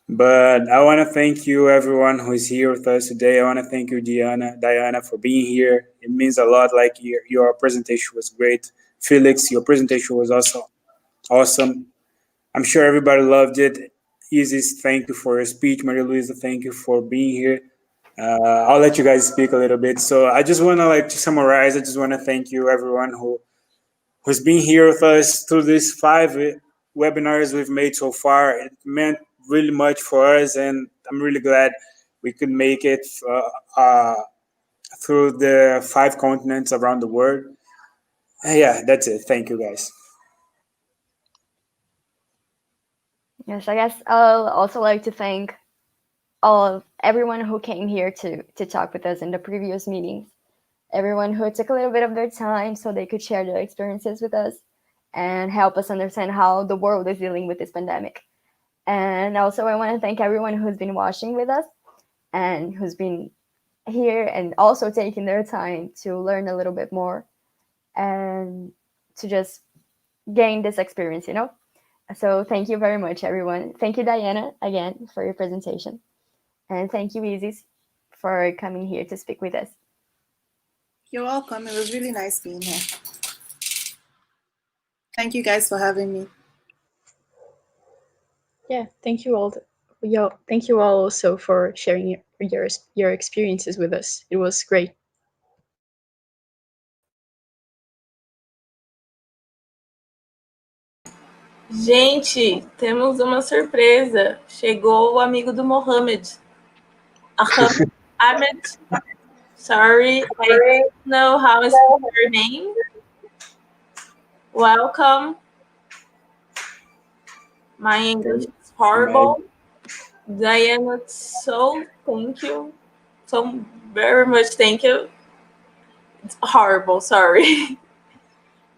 But I want to thank you, everyone who is here with us today. I want to thank you, Diana, for being here. It means a lot. Like your presentation was great. Felix, your presentation was also awesome. I'm sure everybody loved it. Isis, thank you for your speech. Maria Luisa, thank you for being here. I'll let you guys speak a little bit. So I just want to to summarize. I just want to thank you, everyone who's been here with us through these 5 webinars we've made so far. It meant really much for us, and I'm really glad we could make it through the 5 continents around the world. Yeah, that's it. Thank you, guys. Yes, I guess I'll also like to thank everyone who came here to talk with us in the previous meetings. Everyone who took a little bit of their time so they could share their experiences with us and help us understand how the world is dealing with this pandemic. And also I want to thank everyone who's been watching with us and who's been here and also taking their time to learn a little bit more and to just gain this experience, you know? So thank you very much, everyone. Thank you, Diana, again, for your presentation. And thank you, Isis, for coming here to speak with us. You're welcome. It was really nice being here. Thank you guys for having me. Yeah, thank you all. Thank you all also for sharing your experiences with us. It was great. Gente, temos uma surpresa. Chegou o amigo do Mohamed. Ahmed. Sorry, I don't know how to spell your name. Welcome. My English is horrible. Diana, so thank you. So very much thank you. It's horrible, sorry.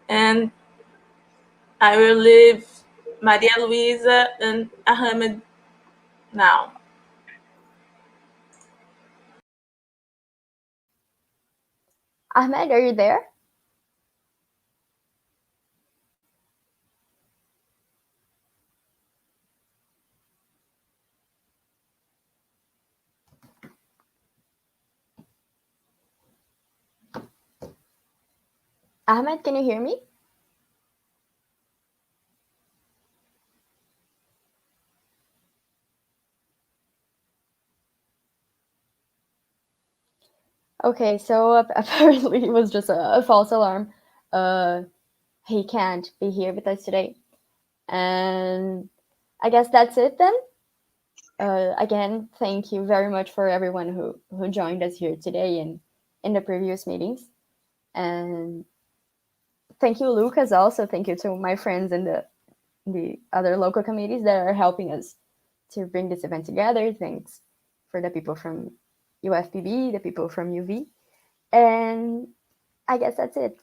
And I will leave Maria Luisa and Ahmed now. Ahmed, are you there? Ahmed, can you hear me? Okay, so apparently it was just a false alarm. He can't be here with us today. And I guess that's it then. Again, thank you very much for everyone who joined us here today and in the previous meetings. And thank you, Lucas, also. Thank you to my friends in the other local committees that are helping us to bring this event together. Thanks for the people from UFPB, the people from UV. And I guess that's it.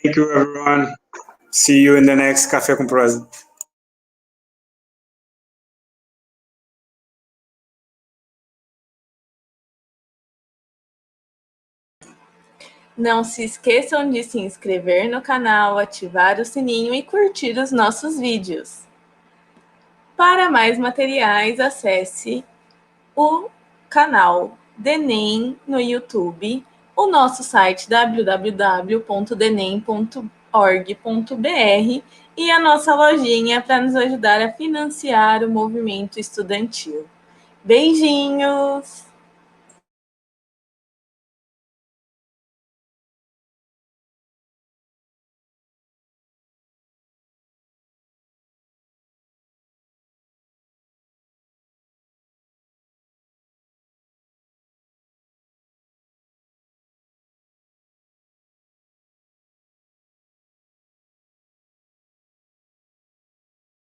Thank you, everyone. See you in the next Café com Prosa. Não se esqueçam de se inscrever no canal, ativar o sininho e curtir os nossos vídeos. Para mais materiais, acesse o canal DENEM no YouTube, o nosso site www.denem.org.br e a nossa lojinha para nos ajudar a financiar o movimento estudantil. Beijinhos!